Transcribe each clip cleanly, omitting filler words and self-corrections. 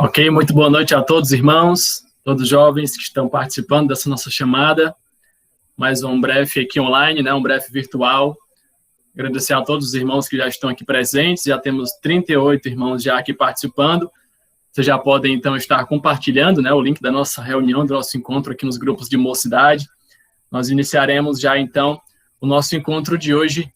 Ok, muito boa noite a todos, irmãos, todos os jovens que estão participando dessa nossa chamada. Mais um breve aqui online, né? Um breve virtual. Agradecer a todos os irmãos que já estão aqui presentes. Já temos 38 irmãos já aqui participando. Vocês já podem, então, estar compartilhando, né, o link da nossa reunião, do nosso encontro aqui nos grupos de mocidade. Nós iniciaremos já, então, o nosso encontro de hoje,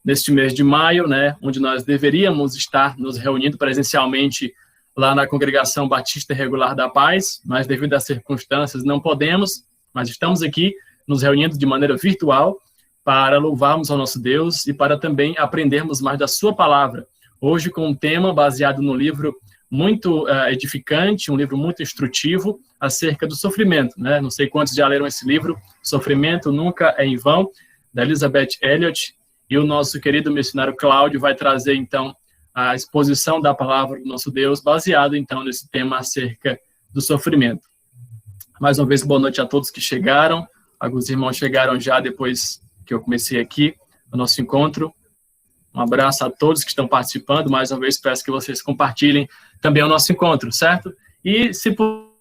neste mês de maio, né, onde nós deveríamos estar nos reunindo presencialmente lá na Congregação Batista Regular da Paz, mas devido às circunstâncias não podemos, mas estamos aqui nos reunindo de maneira virtual para louvarmos ao nosso Deus e para também aprendermos mais da sua palavra. Hoje com um tema baseado no livro muito edificante, um livro muito instrutivo acerca do sofrimento, né? Não sei quantos já leram esse livro, Sofrimento Nunca é em Vão, da Elisabeth Elliot, e o nosso querido missionário Cláudio vai trazer, então, a exposição da palavra do nosso Deus, baseado, então, nesse tema acerca do sofrimento. Mais uma vez, boa noite a todos que chegaram. Alguns irmãos chegaram já depois que eu comecei aqui o nosso encontro. Um abraço a todos que estão participando. Mais uma vez, peço que vocês compartilhem também o nosso encontro, certo? E se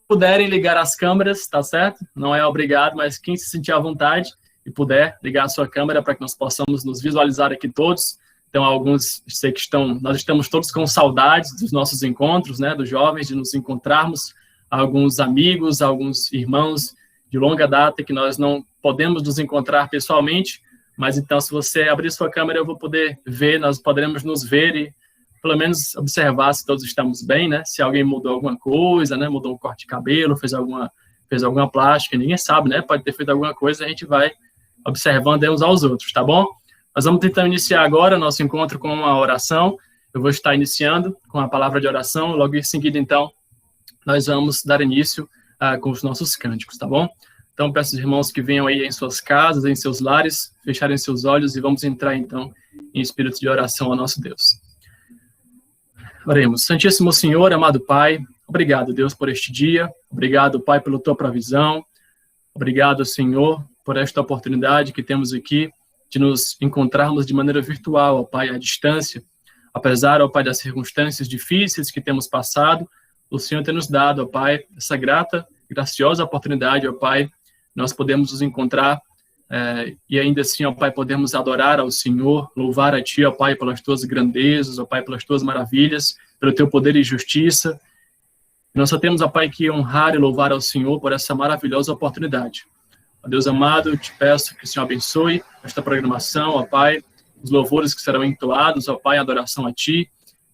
puderem ligar as câmeras, tá certo? Não é obrigado, mas quem se sentir à vontade e puder ligar a sua câmera para que nós possamos nos visualizar aqui todos. Então, alguns, sei que nós estamos todos com saudades dos nossos encontros, né, dos jovens, de nos encontrarmos, alguns amigos, alguns irmãos de longa data que nós não podemos nos encontrar pessoalmente, mas então, se você abrir sua câmera, eu vou poder ver, nós poderemos nos ver e, pelo menos, observar se todos estamos bem, né, se alguém mudou alguma coisa, né, mudou um corte de cabelo, fez alguma plástica, ninguém sabe, né, pode ter feito alguma coisa, a gente vai observando uns aos outros, tá bom? Nós vamos tentar iniciar agora o nosso encontro com uma oração. Eu vou estar iniciando com a palavra de oração. Logo em seguida, então, nós vamos dar início com os nossos cânticos, tá bom? Então, peço aos irmãos que venham aí em suas casas, em seus lares, fecharem seus olhos e vamos entrar, então, em espírito de oração ao nosso Deus. Oremos. Santíssimo Senhor, amado Pai, obrigado, Deus, por este dia. Obrigado, Pai, pela tua provisão. Obrigado, Senhor, por esta oportunidade que temos aqui de nos encontrarmos de maneira virtual, ó Pai, à distância. Apesar, ó Pai, das circunstâncias difíceis que temos passado, o Senhor tem nos dado, ó Pai, essa graciosa oportunidade, ó Pai, nós podemos nos encontrar e ainda assim, ó Pai, podemos adorar ao Senhor, louvar a Ti, ó Pai, pelas Tuas grandezas, ó Pai, pelas Tuas maravilhas, pelo Teu poder e justiça. Nós só temos, ó Pai, que honrar e louvar ao Senhor por essa maravilhosa oportunidade. Ó Deus amado, eu te peço que o Senhor abençoe esta programação, ó Pai, os louvores que serão entoados, ó Pai, a adoração a Ti,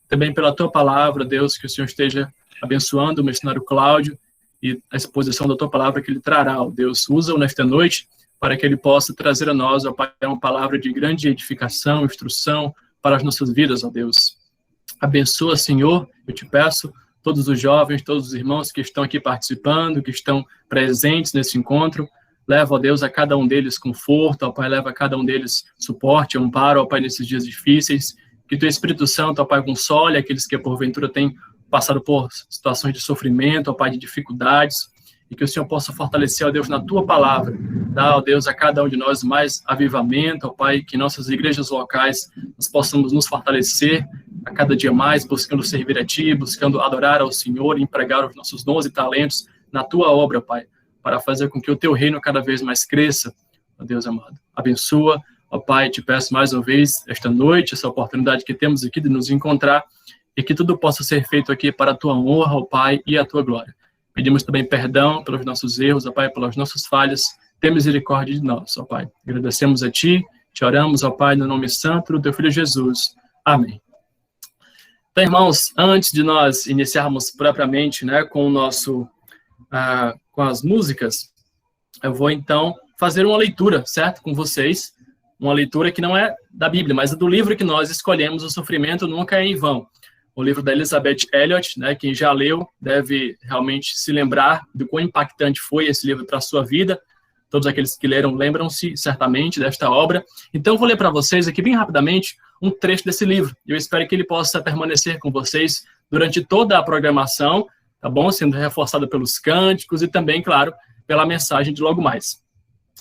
também pela Tua palavra, Deus, que o Senhor esteja abençoando o missionário Cláudio e a exposição da Tua palavra que ele trará, ó Deus, usa-o nesta noite para que ele possa trazer a nós, ó Pai, uma palavra de grande edificação, instrução para as nossas vidas, ó Deus. Abençoa, Senhor, eu te peço, todos os jovens, todos os irmãos que estão aqui participando, que estão presentes nesse encontro. Leva, ó Deus, a cada um deles conforto, ó Pai, leva a cada um deles suporte, amparo, ó Pai, nesses dias difíceis. Que Teu Espírito Santo, ó Pai, console aqueles que porventura têm passado por situações de sofrimento, ó Pai, de dificuldades, e que o Senhor possa fortalecer, ó Deus, na Tua palavra. Dá, ó Deus, a cada um de nós mais avivamento, ó Pai, que nossas igrejas locais nós possamos nos fortalecer a cada dia mais, buscando servir a Ti, buscando adorar ao Senhor e empregar os nossos dons e talentos na Tua obra, Pai, para fazer com que o Teu reino cada vez mais cresça, ó Deus amado. Abençoa, ó Pai, te peço mais uma vez, esta noite, essa oportunidade que temos aqui de nos encontrar, e que tudo possa ser feito aqui para a Tua honra, ó Pai, e a Tua glória. Pedimos também perdão pelos nossos erros, ó Pai, pelas nossas falhas, tem misericórdia de nós, ó Pai. Agradecemos a Ti, te oramos, ó Pai, no nome santo do Teu Filho Jesus. Amém. Então, irmãos, antes de nós iniciarmos propriamente, né, com o nosso... com as músicas, eu vou, então, fazer uma leitura, certo? Com vocês, uma leitura que não é da Bíblia, mas é do livro que nós escolhemos, O Sofrimento Nunca é em Vão. O livro da Elisabeth Elliot, né? Quem já leu deve realmente se lembrar do quão impactante foi esse livro para a sua vida. Todos aqueles que leram lembram-se certamente desta obra. Então, eu vou ler para vocês aqui, bem rapidamente, um trecho desse livro. Eu espero que ele possa permanecer com vocês durante toda a programação, tá bom? Sendo reforçado pelos cânticos e também, claro, pela mensagem de logo mais.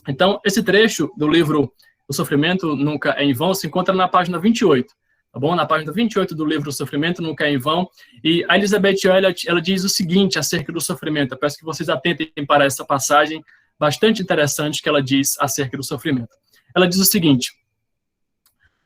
Então, esse trecho do livro O Sofrimento Nunca é em Vão se encontra na página 28, tá bom? Na página 28 do livro O Sofrimento Nunca é em Vão. E a Elizabeth Elliot, ela diz o seguinte acerca do sofrimento. Eu peço que vocês atentem para essa passagem bastante interessante que ela diz acerca do sofrimento. Ela diz o seguinte: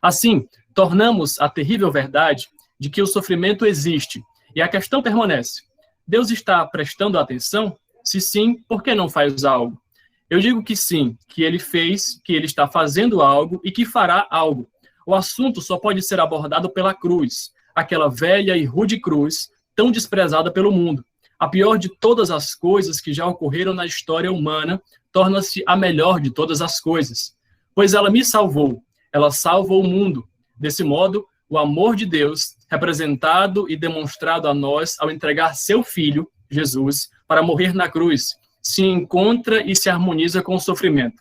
assim, tornamos a terrível verdade de que o sofrimento existe e a questão permanece. Deus está prestando atenção? Se sim, por que não faz algo? Eu digo que sim, que ele fez, que ele está fazendo algo e que fará algo. O assunto só pode ser abordado pela cruz, aquela velha e rude cruz, tão desprezada pelo mundo. A pior de todas as coisas que já ocorreram na história humana, torna-se a melhor de todas as coisas. Pois ela me salvou, ela salva o mundo. Desse modo, o amor de Deus, representado e demonstrado a nós ao entregar seu Filho, Jesus, para morrer na cruz, se encontra e se harmoniza com o sofrimento.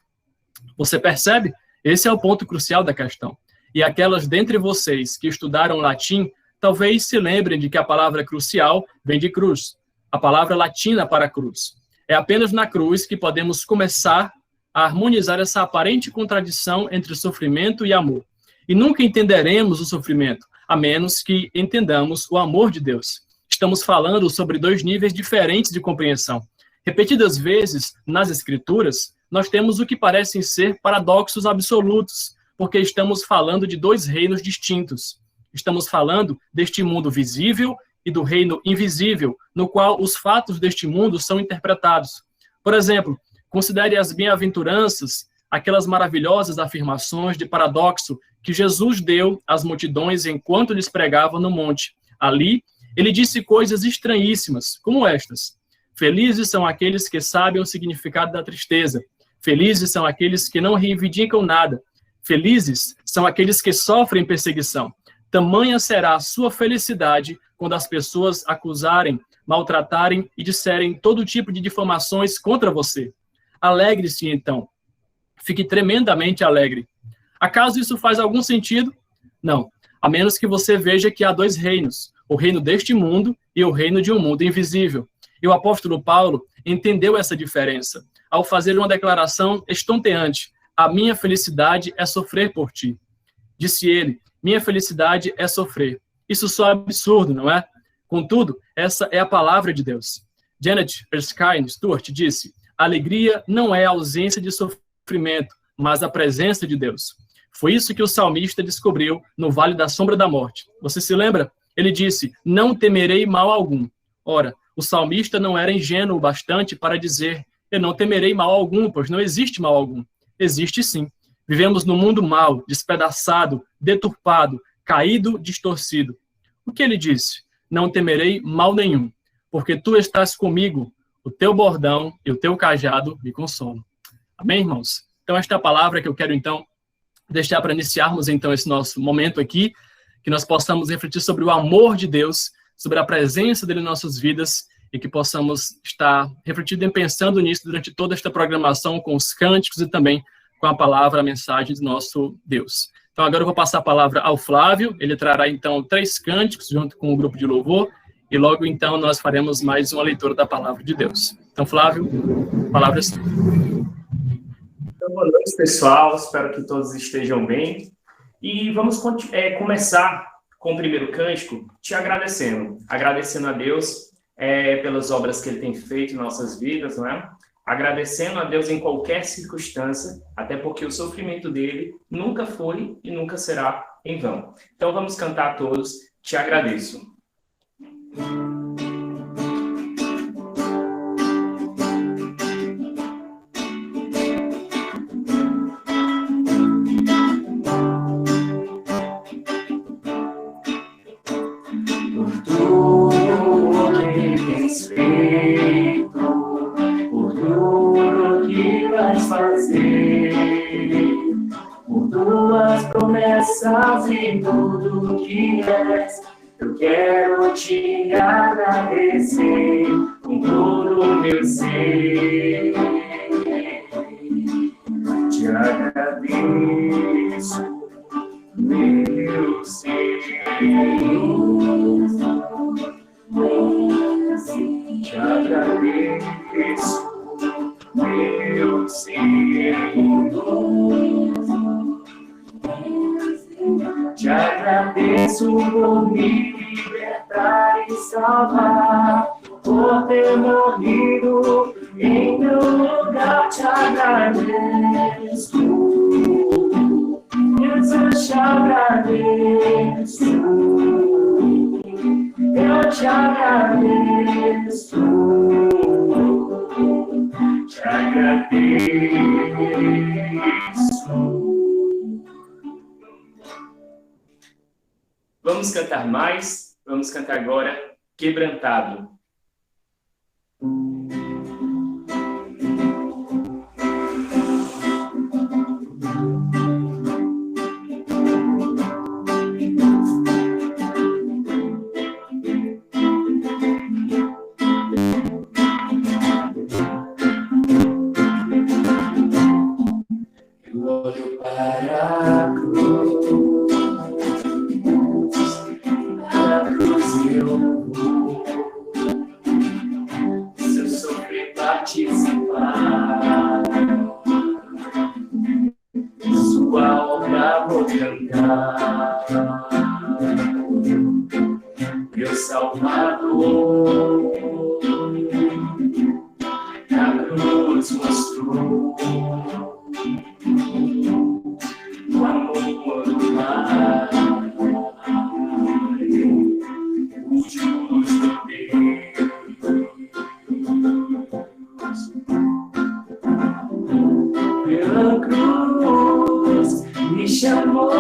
Você percebe? Esse é o ponto crucial da questão. E aquelas dentre vocês que estudaram latim, talvez se lembrem de que a palavra crucial vem de cruz, a palavra latina para cruz. É apenas na cruz que podemos começar a harmonizar essa aparente contradição entre sofrimento e amor. E nunca entenderemos o sofrimento, a menos que entendamos o amor de Deus. Estamos falando sobre dois níveis diferentes de compreensão. Repetidas vezes, nas Escrituras, nós temos o que parecem ser paradoxos absolutos, porque estamos falando de dois reinos distintos. Estamos falando deste mundo visível e do reino invisível, no qual os fatos deste mundo são interpretados. Por exemplo, considere as bem-aventuranças, aquelas maravilhosas afirmações de paradoxo que Jesus deu às multidões enquanto lhes pregava no monte. Ali, ele disse coisas estranhíssimas, como estas: felizes são aqueles que sabem o significado da tristeza. Felizes são aqueles que não reivindicam nada. Felizes são aqueles que sofrem perseguição. Tamanha será a sua felicidade quando as pessoas acusarem, maltratarem e disserem todo tipo de difamações contra você. Alegre-se, então. Fique tremendamente alegre. Acaso isso faz algum sentido? Não, a menos que você veja que há dois reinos, o reino deste mundo e o reino de um mundo invisível. E o apóstolo Paulo entendeu essa diferença ao fazer uma declaração estonteante: a minha felicidade é sofrer por ti. Disse ele: minha felicidade é sofrer. Isso só é absurdo, não é? Contudo, essa é a palavra de Deus. Janet Erskine Stewart disse: a alegria não é a ausência de sofrimento, mas a presença de Deus. Foi isso que o salmista descobriu no Vale da Sombra da Morte. Você se lembra? Ele disse: não temerei mal algum. Ora, o salmista não era ingênuo o bastante para dizer: eu não temerei mal algum, pois não existe mal algum. Existe sim. Vivemos num mundo mau, despedaçado, deturpado, caído, distorcido. O que ele disse? Não temerei mal nenhum, porque tu estás comigo, o teu bordão e o teu cajado me consolam. Amém, irmãos? Então, esta é a palavra que eu quero, então, deixar para iniciarmos, então, esse nosso momento aqui, que nós possamos refletir sobre o amor de Deus, sobre a presença dele em nossas vidas, e que possamos estar refletindo e pensando nisso durante toda esta programação, com os cânticos e também com a palavra, a mensagem do nosso Deus. Então, agora eu vou passar a palavra ao Flávio. Ele trará, então, 3 cânticos junto com o grupo de louvor, e logo, então, nós faremos mais uma leitura da palavra de Deus. Então, Flávio, a palavra é sua. Então, boa noite, pessoal. Espero que todos estejam bem. E vamos começar com o primeiro cântico, te agradecendo a Deus pelas obras que Ele tem feito em nossas vidas, não é? Agradecendo a Deus em qualquer circunstância, até porque o sofrimento dele nunca foi e nunca será em vão. Então vamos cantar todos, te agradeço. Em tudo que és, eu quero te agradecer com todo o meu ser. Te agradeço, meu ser. Te agradeço, meu ser. Te agradeço. salvar, por ter morrido em meu lugar. Te agradeço, Jesus, te agradeço, eu te agradeço, te agradeço. Vamos cantar mais? Vamos cantar agora Quebrantado. Eu olho para a cruz, eu vou. Se eu sofrer participar, sua obra vou cantar. Meu Salvador, na cruz mostrou o amor do Pai, o justo Deus. Pela cruz me chamou,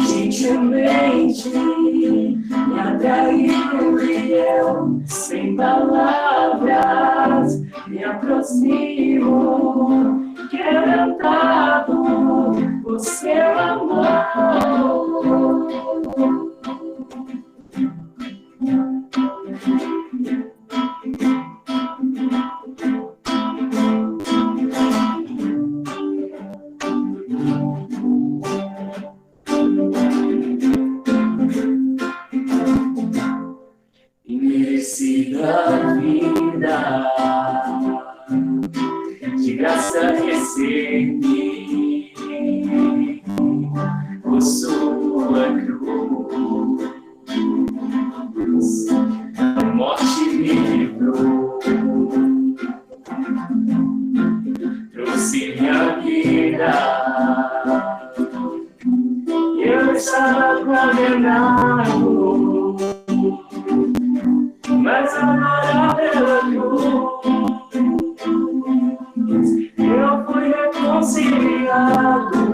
gentilmente me atraiu e eu, sem palavras, me aproximo, quebrantado por seu amor. Imerecida vida, de graça recebi, por sua cruz, a morte me livrou, trouxe minha vida, eu estava condenado, mas agora pela cruz eu fui reconciliado.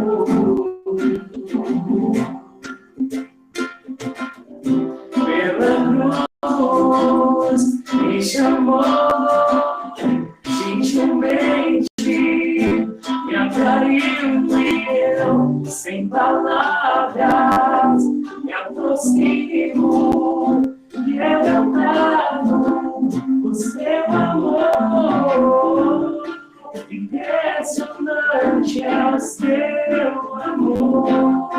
Pela cruz me chamou, gentilmente me atraiu e eu, sem palavras, me aproximo, quebrantado o seu amor, impressionante é o seu amor.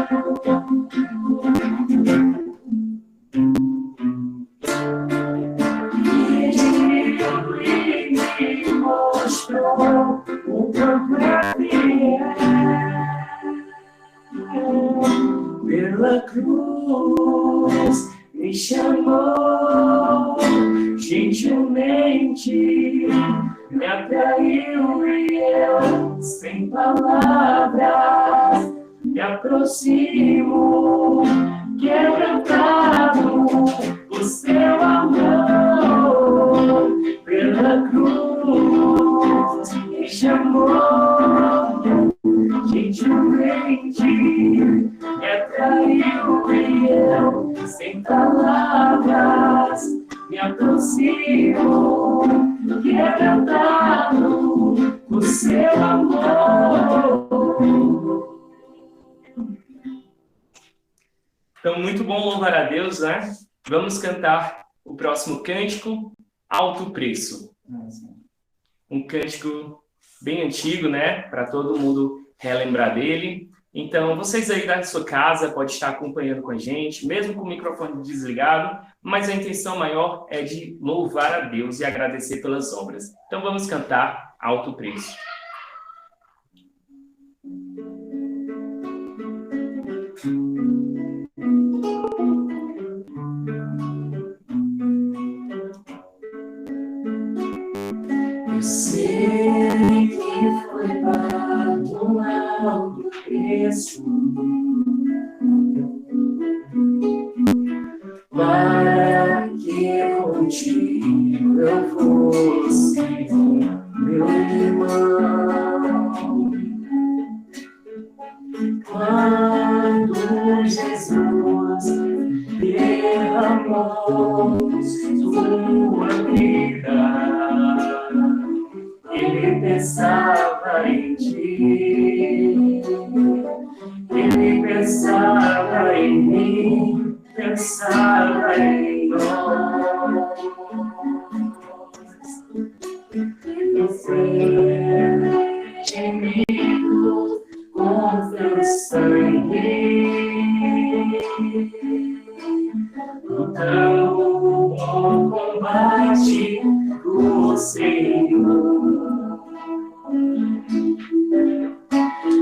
E me mostrou o quanto é fiel. Pela cruz me chamou, gentilmente me atraiu e eu, sem palavras, me aproximo, quebrantado o seu amor. Pela cruz me chamou, gentilmente me atraiu e eu, sem palavras, me aproximo, quebrantado o seu amor. Então, muito bom louvar a Deus, né? Vamos cantar o próximo cântico, Alto Preço. Um cântico bem antigo, né? Para todo mundo relembrar dele. Então, vocês aí da sua casa podem estar acompanhando com a gente, mesmo com o microfone desligado, mas a intenção maior é de louvar a Deus e agradecer pelas obras. Então, vamos cantar Alto Preço. sei que foi pago um alto preço para que contigo eu fosse meu irmão. Quando Jesus derramou sua vida, ele pensava em ti, ele pensava em mim, pensava em nós. Eu fui redimido com teu sangue, lutando o bom combate do Senhor.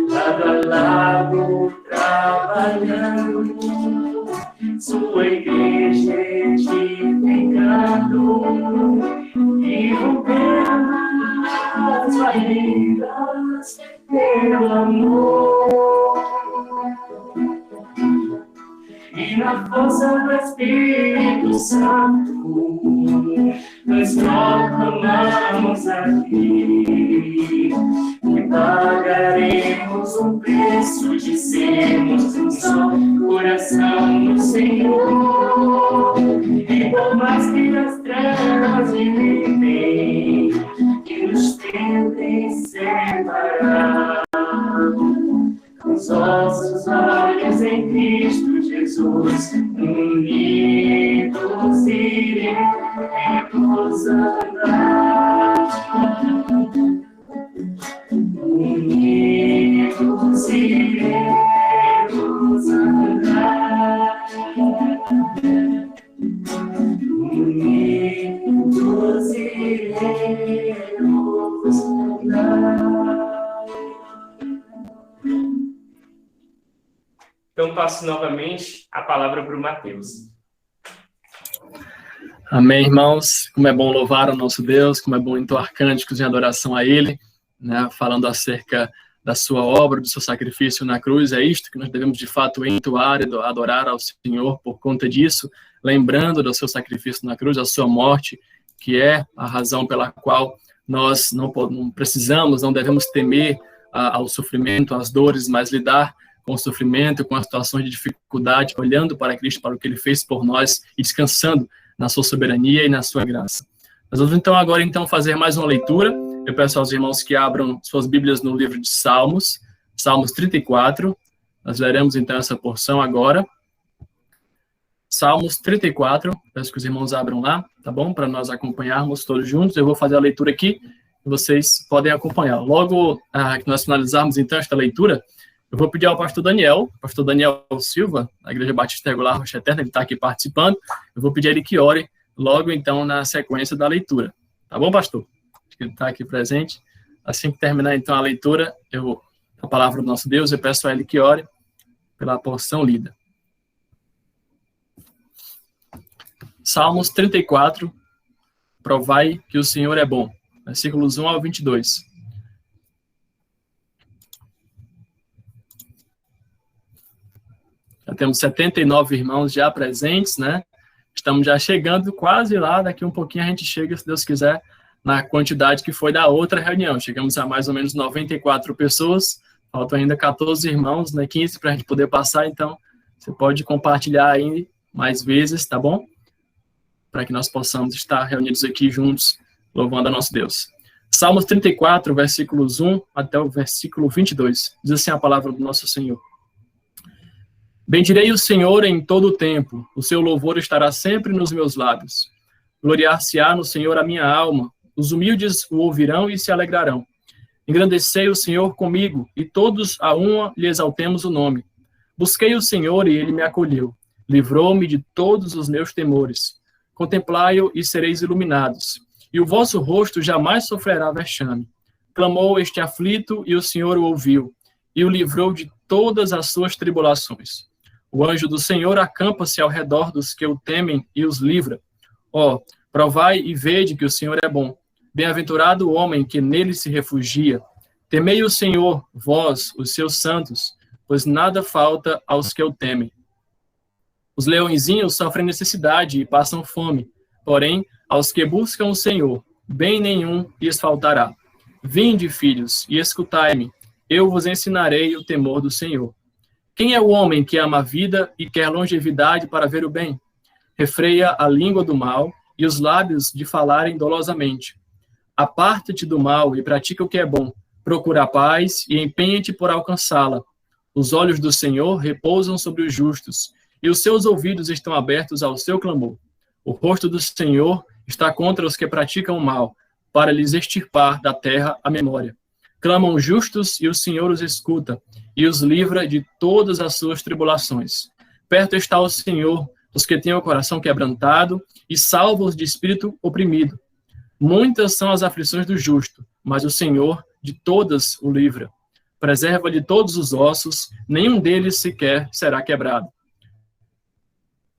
Lado a lado, trabalhando, sua igreja edificando e rompendo as barreiras pelo amor. E na força do Espírito Santo, nós proclamamos aqui que pagaremos um preço de sermos um só coração no Senhor. E por mais que as trevas vivem, que nos tentem separar, com os nossos olhos em Cristo Jesus, unidos iremos andar. Unidos iremos andar. Unidos iremos andar. Então, passo novamente a palavra para o Mateus. Amém, irmãos. Como é bom louvar o nosso Deus, como é bom entoar cânticos em adoração a Ele, né? Falando acerca da sua obra, do seu sacrifício na cruz. É isto que nós devemos, de fato, entoar e adorar ao Senhor por conta disso, lembrando do seu sacrifício na cruz, a sua morte, que é a razão pela qual nós não precisamos, não devemos temer ao sofrimento, às dores, mas lidar com o sofrimento, com as situações de dificuldade, olhando para Cristo, para o que Ele fez por nós e descansando na sua soberania e na sua graça. Nós vamos então agora fazer mais uma leitura. Eu peço aos irmãos que abram suas Bíblias no livro de Salmos, Salmos 34. Nós leremos então essa porção agora. Salmos 34, peço que os irmãos abram lá, tá bom? Para nós acompanharmos todos juntos. Eu vou fazer a leitura aqui e vocês podem acompanhar. Logo que nós finalizarmos então esta leitura, eu vou pedir ao pastor Daniel Silva, da Igreja Batista Regular Rocha Eterna, ele está aqui participando. Eu vou pedir a ele que ore logo, então, na sequência da leitura. Tá bom, pastor? Acho que ele está aqui presente. Assim que terminar, então, a leitura, a palavra do nosso Deus, eu peço a ele que ore pela porção lida. Salmos 34, provai que o Senhor é bom. Versículos 1 ao 22. Já temos 79 irmãos já presentes, né? Estamos já chegando quase lá, daqui um pouquinho a gente chega, se Deus quiser, na quantidade que foi da outra reunião. Chegamos a mais ou menos 94 pessoas, faltam ainda 14 irmãos, né? 15 para a gente poder passar, então você pode compartilhar aí mais vezes, tá bom? Para que nós possamos estar reunidos aqui juntos, louvando a nosso Deus. Salmos 34, versículos 1 até o versículo 22. Diz assim a palavra do nosso Senhor. Bendirei o Senhor em todo o tempo, o seu louvor estará sempre nos meus lábios. Gloriar-se-á no Senhor a minha alma, os humildes o ouvirão e se alegrarão. Engrandecei o Senhor comigo, e todos a uma lhe exaltemos o nome. Busquei o Senhor e ele me acolheu, livrou-me de todos os meus temores. Contemplai-o e sereis iluminados, e o vosso rosto jamais sofrerá vexame. Clamou este aflito e o Senhor o ouviu, e o livrou de todas as suas tribulações. O anjo do Senhor acampa-se ao redor dos que o temem e os livra. Ó, provai e vede que o Senhor é bom. Bem-aventurado o homem que nele se refugia. Temei o Senhor, vós, os seus santos, pois nada falta aos que o temem. Os leõezinhos sofrem necessidade e passam fome, porém, aos que buscam o Senhor, bem nenhum lhes faltará. Vinde, filhos, e escutai-me, eu vos ensinarei o temor do Senhor. Quem é o homem que ama a vida e quer longevidade para ver o bem? Refreia a língua do mal e os lábios de falarem dolosamente. Aparta-te do mal e pratica o que é bom. Procura a paz e empenha-te por alcançá-la. Os olhos do Senhor repousam sobre os justos, e os seus ouvidos estão abertos ao seu clamor. O rosto do Senhor está contra os que praticam o mal, para lhes extirpar da terra a memória. Clamam justos e o Senhor os escuta, e os livra de todas as suas tribulações. Perto está o Senhor, os que têm o coração quebrantado, e salva-os de espírito oprimido. Muitas são as aflições do justo, mas o Senhor de todas o livra. Preserva de todos os ossos, nenhum deles sequer será quebrado.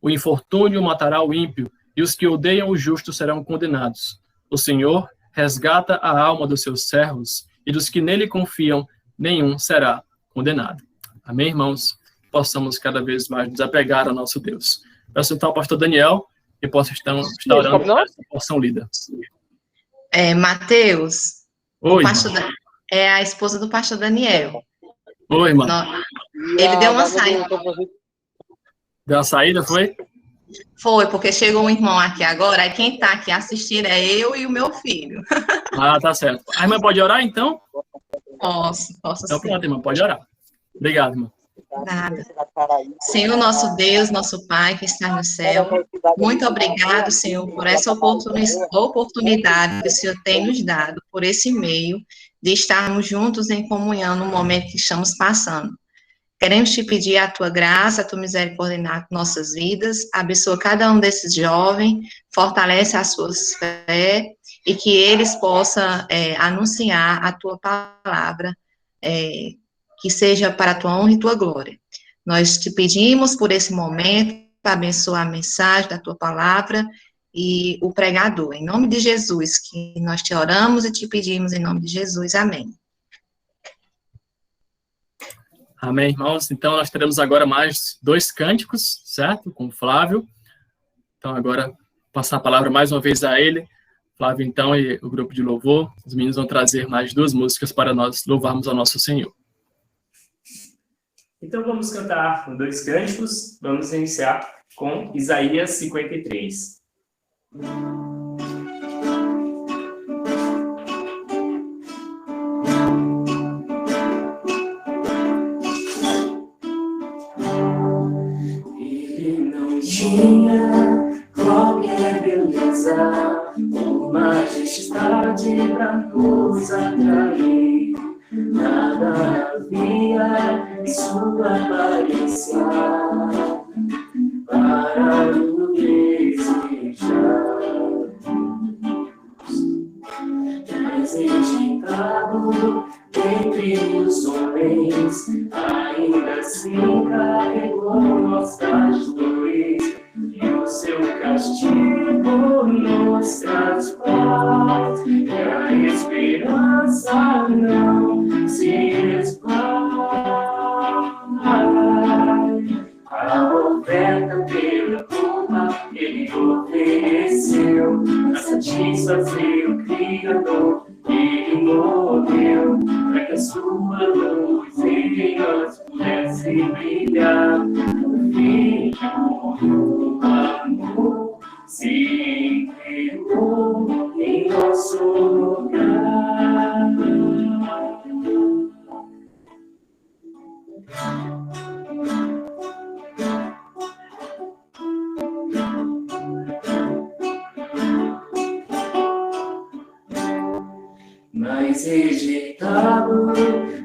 O infortúnio matará o ímpio, e os que odeiam o justo serão condenados. O Senhor resgata a alma dos seus servos, e dos que nele confiam, nenhum será condenado. Amém, irmãos? Possamos cada vez mais nos apegar ao nosso Deus. Peço então ao pastor Daniel que possa estar orando por essa porção lida. Mateus, Oi, é a esposa do pastor Daniel. Oi, irmã. Ele deu uma saída. Deu uma saída, foi? Foi, porque chegou um irmão aqui agora, aí quem está aqui assistindo é eu e o meu filho. Ah, tá certo. A irmã pode orar, então? Posso Então, sim. pronto, irmã, pode orar. Obrigado, irmã. Nada. Senhor, nosso Deus, nosso Pai que está no céu, muito obrigado, Senhor, por essa oportunidade que o Senhor tem nos dado, por esse meio de estarmos juntos em comunhão no momento que estamos passando. Queremos te pedir a tua graça, a tua misericórdia nas nossas vidas, abençoa cada um desses jovens, fortalece as suas fé e que eles possam anunciar a tua palavra, que seja para a tua honra e tua glória. Nós te pedimos por esse momento, para abençoar a mensagem da tua palavra e o pregador. Em nome de Jesus, que nós te oramos e te pedimos em nome de Jesus. Amém. Amém, irmãos. Então, nós teremos agora mais 2 cânticos, certo? Com o Flávio. Então, agora, passar a palavra mais uma vez a ele. Flávio, então, e o grupo de louvor. Os meninos vão trazer mais 2 músicas para nós louvarmos ao nosso Senhor. Então, vamos cantar 2 cânticos. Vamos iniciar com Isaías 53. Tinha qualquer beleza, ou majestade pra nos atrair. Nada havia em sua aparência para o desejar. Rejeitado entre os homens, ainda assim carregou nossas dores, e o seu castigo nos traz paz, e a esperança não se esvai. A oferta pela culpa ele ofereceu, a satisfazer o Criador. Ele morreu para que a sua luz em nós pudesse brilhar. O Filho do amor se entregou em nosso lugar. Mas rejeitado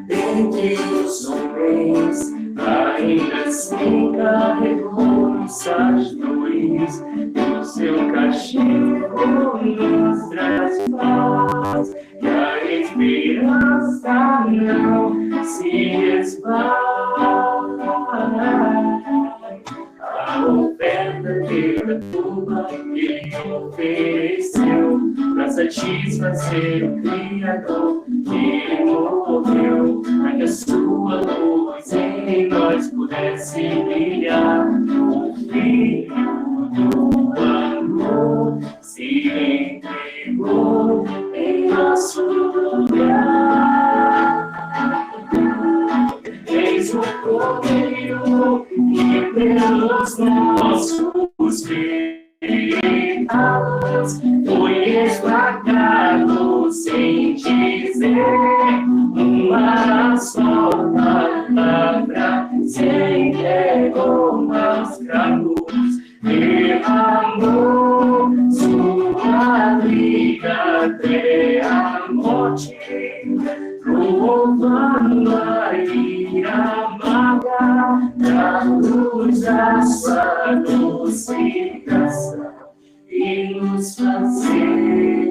dentre os homens, ainda assim carregou nossas dores, e o seu castigo nos traz paz, e a esperança não se esvai. A oferta pela culpa ele ofereceu, para satisfazer o Criador que morreu, para que a sua luz em nós pudesse brilhar. O Filho do amor se entregou em nosso lugar. Eis o Cordeiro que pelos nossos pecados foi esmagado sem dizer uma só palavra, se entregou aos cravos, derramou sua vida até a morte, provando a ira amarga da luz da sua dulcificação e nos fazer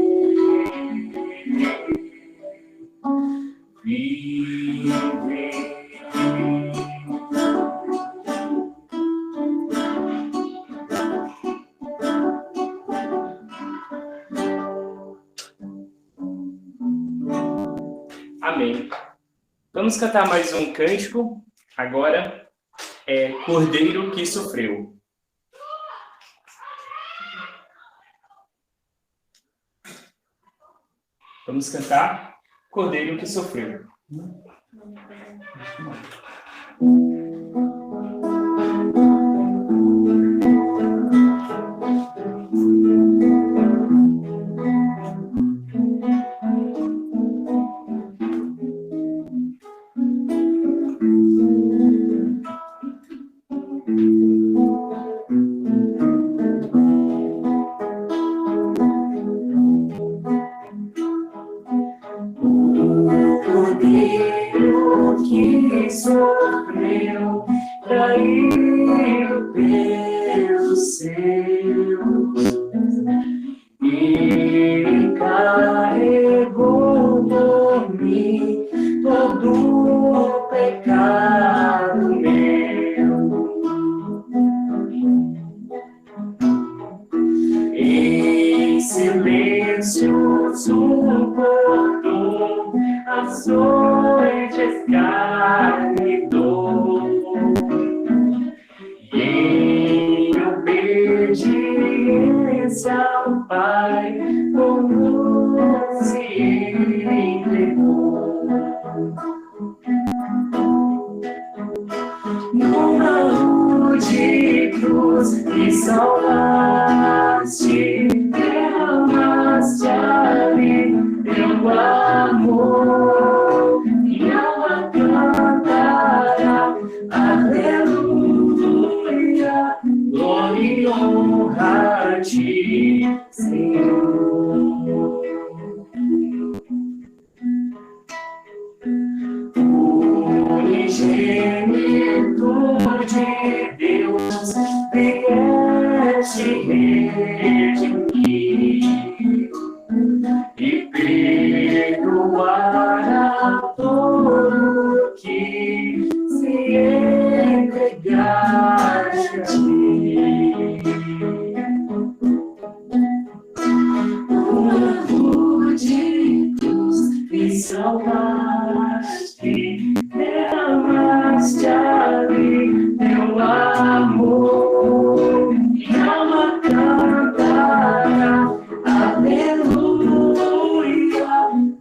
viver. Amém. Vamos cantar mais um cântico. Agora é Cordeiro que Sofreu. Vamos cantar Cordeiro que Sofreu. Que sofreu, traído pelos seus, e carregou por mim todo o pecado meu. Em silêncio suportou açoites, carregou, e em obediência ao Pai como se entregou. Numa rude cruz me salvaste, derramaste ali teu amor, minha alma cantará, aleluia, glória e honra a ti, Senhor. Unigênito de Deus, vieste redimir e perdoar a todo que se entregaste a ti. O de cruz me salvaste, derramaste ali teu amor, minha alma cantará, aleluia,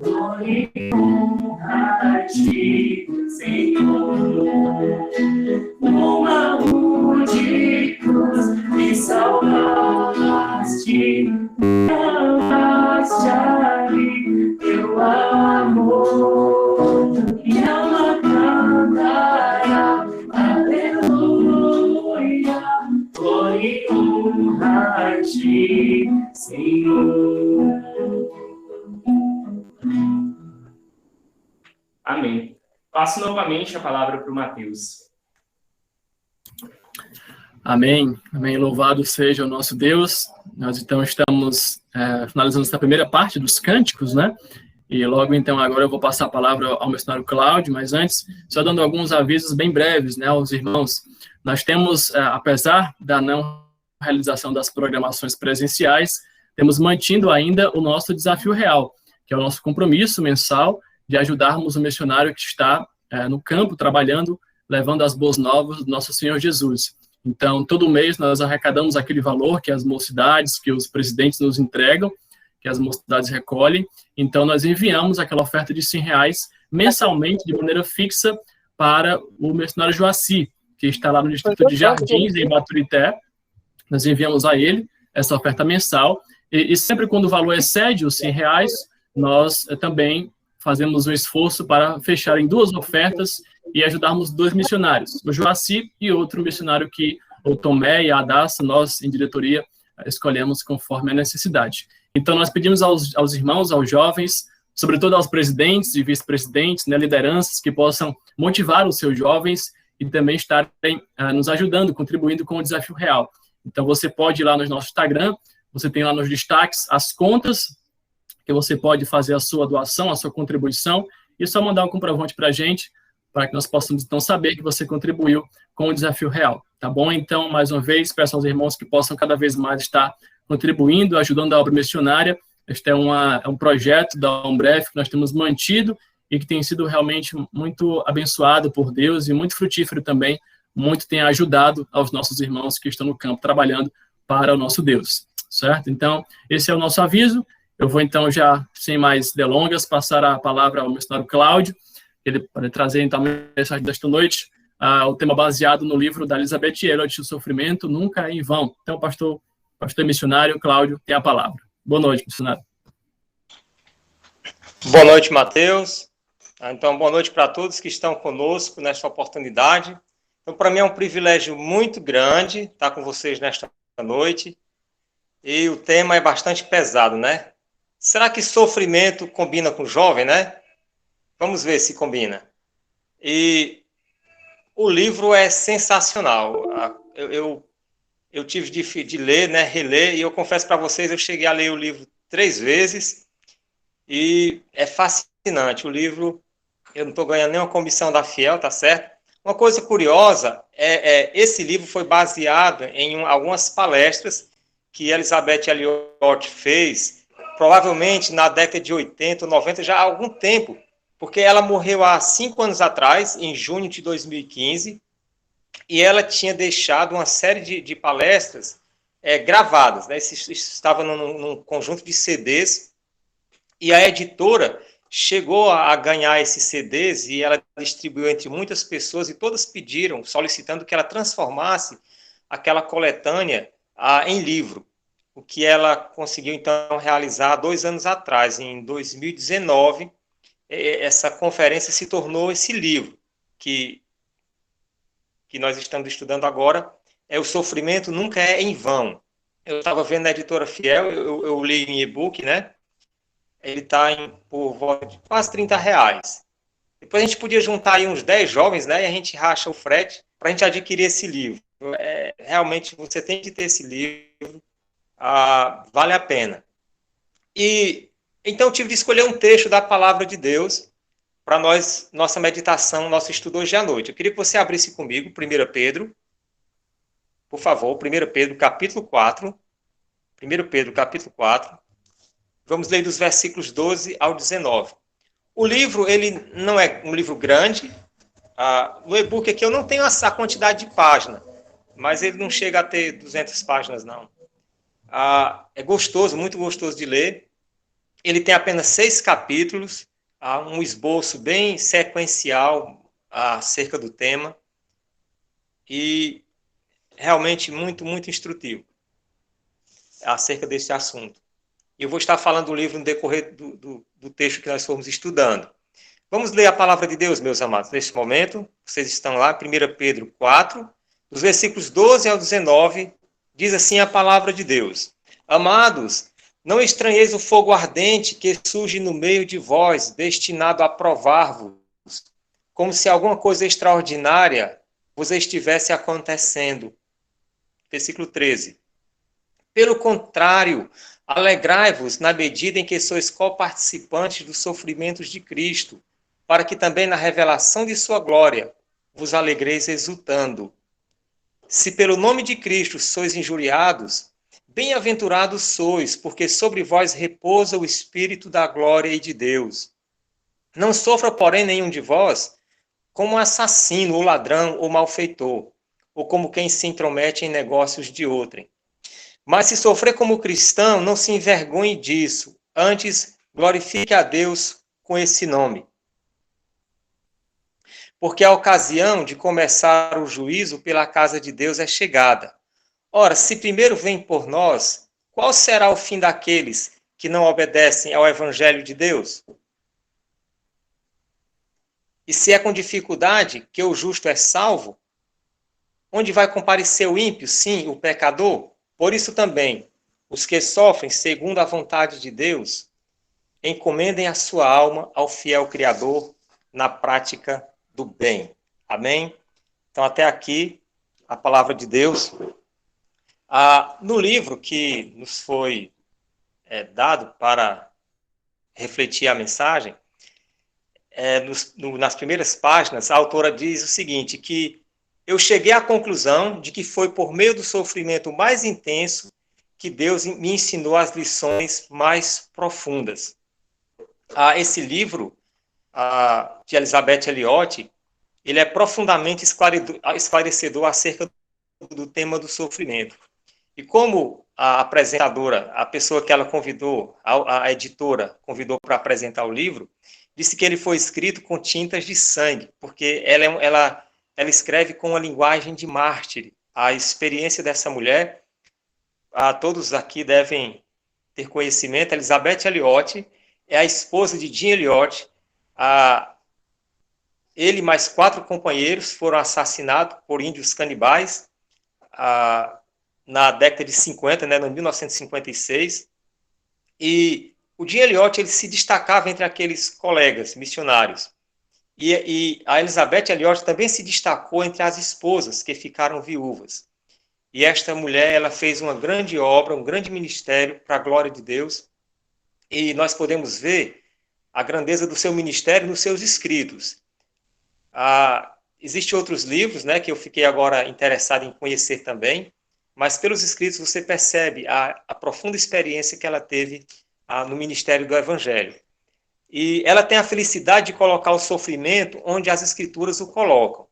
glória e honra a ti, Senhor. Numa rude cruz me salvaste, derramaste ali teu amor, minha alma cantará, aleluia, glória e honra a ti, Senhor. Amém. Passo novamente a palavra para o Mateus. Amém. Amém. Louvado seja o nosso Deus. Nós então estamos finalizando essa primeira parte dos cânticos, né? E logo então agora eu vou passar a palavra ao missionário Cláudio, mas antes, só dando alguns avisos bem breves, né, aos irmãos. Nós temos, apesar da não realização das programações presenciais, temos mantido ainda o nosso desafio real, que é o nosso compromisso mensal de ajudarmos o missionário que está no campo trabalhando, levando as boas novas do nosso Senhor Jesus. Então, todo mês nós arrecadamos aquele valor que as mocidades, que os presidentes nos entregam, que as mocidades recolhem. Então, nós enviamos aquela oferta de R$100 mensalmente, de maneira fixa, para o missionário Joaci, que está lá no distrito de Jardins, em Baturité. Nós enviamos a ele essa oferta mensal, e sempre quando o valor excede os R$100, nós também fazemos um esforço para fechar em 2 ofertas e ajudarmos 2 missionários, o Joaci e outro missionário que o Tomé e a Adassa, nós, em diretoria, escolhemos conforme a necessidade. Então, nós pedimos aos irmãos, aos jovens, sobretudo aos presidentes e vice-presidentes, né, lideranças, que possam motivar os seus jovens e também estarem nos ajudando, contribuindo com o desafio real. Então, você pode ir lá no nosso Instagram, você tem lá nos destaques as contas que você pode fazer a sua doação, a sua contribuição, e só mandar um comprovante para a gente, para que nós possamos, então, saber que você contribuiu com o desafio real, tá bom? Então, mais uma vez, peço aos irmãos que possam cada vez mais estar contribuindo, ajudando a obra missionária. Este é um projeto da Umbref que nós temos mantido e que tem sido realmente muito abençoado por Deus e muito frutífero também, muito tem ajudado aos nossos irmãos que estão no campo trabalhando para o nosso Deus, certo? Então, esse é o nosso aviso. Eu vou, então, já, sem mais delongas, passar a palavra ao missionário Cláudio, ele pode trazer, então, a mensagem desta noite, o tema baseado no livro da Elizabeth Elliot, O Sofrimento Nunca é em Vão. Então, pastor missionário Cláudio tem a palavra. Boa noite, missionário. Boa noite, Mateus. Então, boa noite para todos que estão conosco nesta oportunidade. Então, para mim é um privilégio muito grande estar com vocês nesta noite. E o tema é bastante pesado, né? Será que sofrimento combina com jovem, né? Vamos ver se combina. E o livro é sensacional. Eu tive de ler, né, reler, e eu confesso para vocês, eu cheguei a ler o livro 3 vezes, e é fascinante. O livro, eu não estou ganhando nenhuma comissão da Fiel, tá certo? Uma coisa curiosa, esse livro foi baseado em algumas palestras que Elizabeth Elliot fez, provavelmente na década de 80, 90, já há algum tempo, porque ela morreu há 5 anos atrás, em junho de 2015, e ela tinha deixado uma série de palestras gravadas, né? Isso estava num conjunto de CDs, e a editora chegou a ganhar esses CDs, e ela distribuiu entre muitas pessoas, e todas pediram, solicitando que ela transformasse aquela coletânea em livro, o que ela conseguiu, então, realizar 2 anos atrás. Em 2019, essa conferência se tornou esse livro, que nós estamos estudando agora, O Sofrimento Nunca é em Vão. Eu estava vendo na editora Fiel, eu li em e-book, né? Ele está por volta de quase R$30. Depois a gente podia juntar aí uns 10 jovens, né? E a gente racha o frete para a gente adquirir esse livro. Realmente, você tem que ter esse livro, vale a pena. E então eu tive de escolher um texto da Palavra de Deus para nossa meditação, nosso estudo hoje à noite. Eu queria que você abrisse comigo 1 Pedro, por favor, 1 Pedro, capítulo 4. 1 Pedro, capítulo 4. Vamos ler dos versículos 12 ao 19. O livro, ele não é um livro grande. No e-book aqui eu não tenho essa quantidade de páginas, mas ele não chega a ter 200 páginas, não. É gostoso, muito gostoso de ler. Ele tem apenas 6 capítulos, um esboço bem sequencial acerca do tema, e realmente muito, muito instrutivo acerca desse assunto. Eu vou estar falando do livro no decorrer do texto que nós formos estudando. Vamos ler a palavra de Deus, meus amados, neste momento. Vocês estão lá, 1 Pedro 4, dos versículos 12 ao 19, diz assim a palavra de Deus. Amados, não estranheis o fogo ardente que surge no meio de vós, destinado a provar-vos, como se alguma coisa extraordinária vos estivesse acontecendo. Versículo 13. Pelo contrário, alegrai-vos na medida em que sois coparticipantes dos sofrimentos de Cristo, para que também na revelação de sua glória vos alegreis exultando. Se pelo nome de Cristo sois injuriados, bem-aventurados sois, porque sobre vós repousa o Espírito da glória e de Deus. Não sofra, porém, nenhum de vós como assassino, ou ladrão, ou malfeitor, ou como quem se intromete em negócios de outrem. Mas se sofrer como cristão, não se envergonhe disso, antes glorifique a Deus com esse nome. Porque a ocasião de começar o juízo pela casa de Deus é chegada. Ora, se primeiro vem por nós, qual será o fim daqueles que não obedecem ao Evangelho de Deus? E se é com dificuldade que o justo é salvo, onde vai comparecer o ímpio? Sim, o pecador. Por isso também, os que sofrem segundo a vontade de Deus, encomendem a sua alma ao fiel Criador na prática do bem. Amém? Então, até aqui, a palavra de Deus. No livro que nos foi dado para refletir a mensagem, nas primeiras páginas, a autora diz o seguinte, que eu cheguei à conclusão de que foi por meio do sofrimento mais intenso que Deus me ensinou as lições mais profundas. Esse livro de Elizabeth Elliot, ele é profundamente esclarecedor acerca do tema do sofrimento. E como a apresentadora, a pessoa que ela convidou, a editora convidou para apresentar o livro, disse que ele foi escrito com tintas de sangue, porque ela escreve com uma linguagem de mártir. A experiência dessa mulher, todos aqui devem ter conhecimento. Elizabeth Elliot é a esposa de Jim Elliot. Ele e mais 4 companheiros foram assassinados por índios canibais na década de 50, né, no 1956. E o Jim Elliot, ele se destacava entre aqueles colegas missionários. E a Elizabeth Elliot também se destacou entre as esposas que ficaram viúvas. E esta mulher, ela fez uma grande obra, um grande ministério para a glória de Deus. E nós podemos ver a grandeza do seu ministério nos seus escritos. Existem outros livros, né, que eu fiquei agora interessado em conhecer também, mas pelos escritos você percebe a profunda experiência que ela teve no ministério do Evangelho. E ela tem a felicidade de colocar o sofrimento onde as Escrituras o colocam.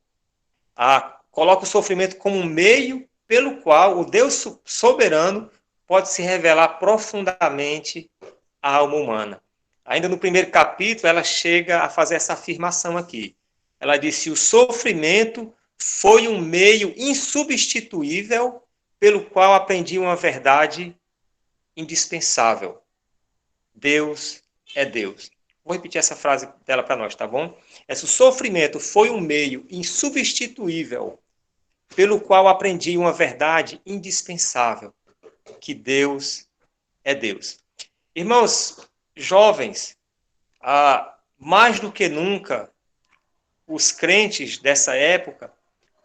Coloca o sofrimento como um meio pelo qual o Deus soberano pode se revelar profundamente à alma humana. Ainda no primeiro capítulo, ela chega a fazer essa afirmação aqui. Ela disse: o sofrimento foi um meio insubstituível pelo qual aprendi uma verdade indispensável. Deus é Deus. Vou repetir essa frase dela para nós, tá bom? O sofrimento foi um meio insubstituível pelo qual aprendi uma verdade indispensável, que Deus é Deus. Irmãos, jovens, mais do que nunca, os crentes dessa época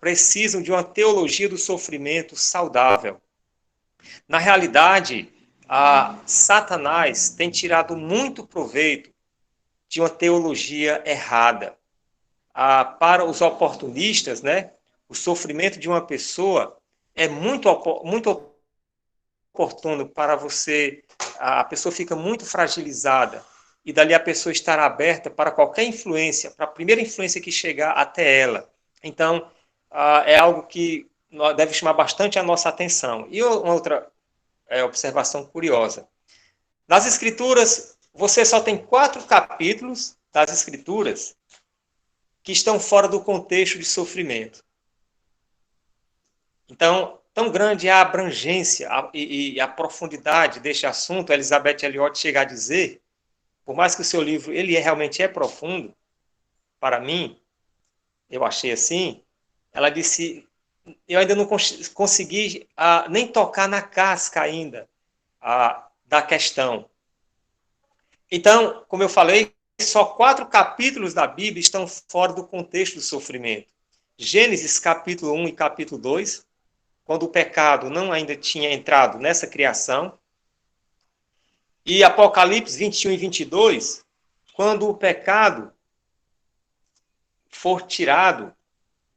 precisam de uma teologia do sofrimento saudável. Na realidade, Satanás tem tirado muito proveito de uma teologia errada. Para os oportunistas, né, o sofrimento de uma pessoa é muito oportuno para você. A pessoa fica muito fragilizada e dali a pessoa estará aberta para qualquer influência, para a primeira influência que chegar até ela. Então, é algo que deve chamar bastante a nossa atenção. E uma outra observação curiosa. Nas Escrituras, você só tem 4 capítulos das Escrituras que estão fora do contexto de sofrimento. Então, tão grande é a abrangência e a profundidade deste assunto, Elizabeth Elliot chega a dizer, por mais que o seu livro ele realmente é profundo, para mim, eu achei assim, ela disse, eu ainda não consegui nem tocar na casca ainda da questão. Então, como eu falei, só 4 capítulos da Bíblia estão fora do contexto do sofrimento. Gênesis capítulo 1 e capítulo 2, quando o pecado não ainda tinha entrado nessa criação. E Apocalipse 21 e 22, quando o pecado for tirado,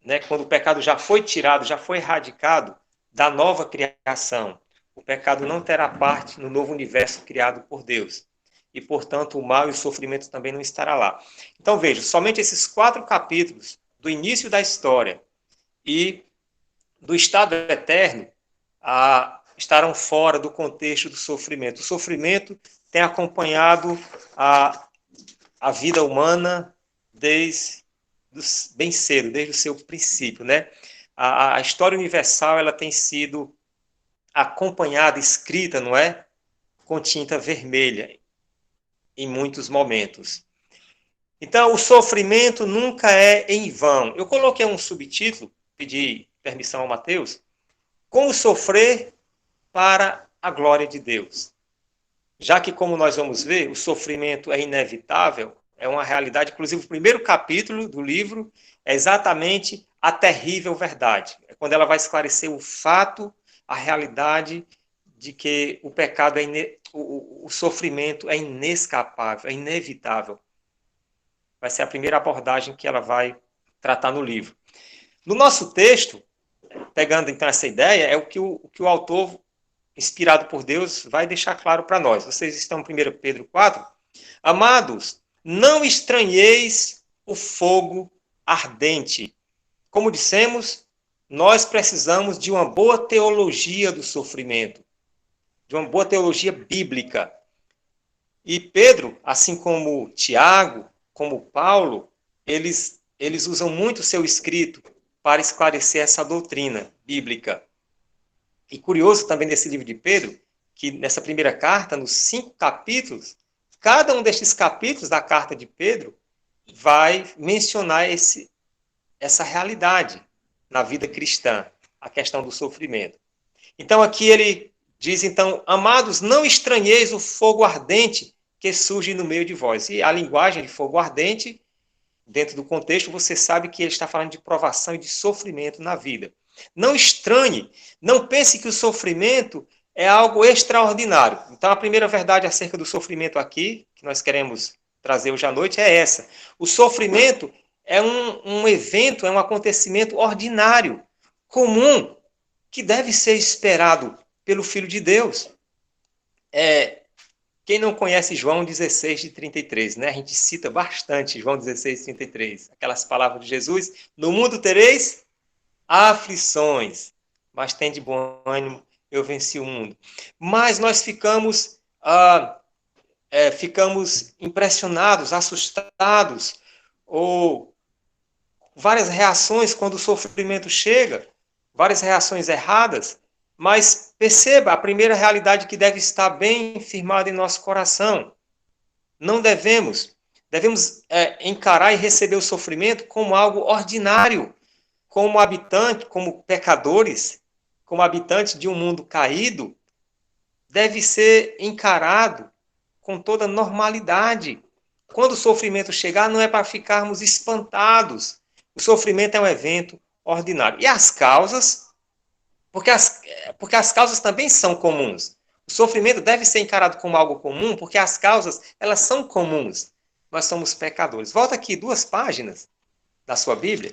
né, quando o pecado já foi tirado, já foi erradicado da nova criação. o pecado não terá parte no novo universo criado por Deus. E, portanto, o mal e o sofrimento também não estará lá. Então, veja, somente esses 4 capítulos do início da história e do estado eterno estarão fora do contexto do sofrimento. O sofrimento tem acompanhado a vida humana bem cedo, desde o seu princípio, né? A história universal ela tem sido acompanhada, escrita, não é? Com tinta vermelha, em muitos momentos. Então, o sofrimento nunca é em vão. Eu coloquei um subtítulo, pedi permissão ao Mateus, como sofrer para a glória de Deus. Já que, como nós vamos ver, o sofrimento é inevitável, é uma realidade, inclusive o primeiro capítulo do livro é exatamente a terrível verdade. É quando ela vai esclarecer o fato, a realidade de que o pecado, o sofrimento é inescapável, é inevitável. Vai ser a primeira abordagem que ela vai tratar no livro. No nosso texto, pegando então essa ideia, é o que o autor, inspirado por Deus, vai deixar claro para nós. Vocês estão em 1 Pedro 4. Amados, não estranheis o fogo ardente. Como dissemos, nós precisamos de uma boa teologia do sofrimento, de uma boa teologia bíblica. E Pedro, assim como Tiago, como Paulo, eles usam muito o seu escrito para esclarecer essa doutrina bíblica. E curioso também nesse livro de Pedro, que nessa primeira carta, nos 5 capítulos, cada um destes capítulos da carta de Pedro vai mencionar essa realidade na vida cristã, a questão do sofrimento. Então aqui ele diz, então, amados, não estranheis o fogo ardente que surge no meio de vós. E a linguagem de fogo ardente, dentro do contexto, você sabe que ele está falando de provação e de sofrimento na vida. Não estranhe, não pense que o sofrimento é algo extraordinário. Então, a primeira verdade acerca do sofrimento aqui, que nós queremos trazer hoje à noite, é essa. O sofrimento é um evento, é um acontecimento ordinário, comum, que deve ser esperado pelo Filho de Deus. Quem não conhece João 16:33, né? A gente cita bastante João 16:33, aquelas palavras de Jesus: no mundo tereis aflições, mas tende bom ânimo, eu venci o mundo. Mas nós ficamos impressionados, assustados, ou várias reações quando o sofrimento chega, várias reações erradas, mas perceba a primeira realidade que deve estar bem firmada em nosso coração. Não devemos encarar e receber o sofrimento como algo ordinário, como habitante, como pecadores, como habitante de um mundo caído, deve ser encarado com toda normalidade. Quando o sofrimento chegar, não é para ficarmos espantados. O sofrimento é um evento ordinário. E as causas? Porque as causas também são comuns. O sofrimento deve ser encarado como algo comum, porque as causas, elas são comuns. Nós somos pecadores. Volta aqui 2 páginas da sua Bíblia.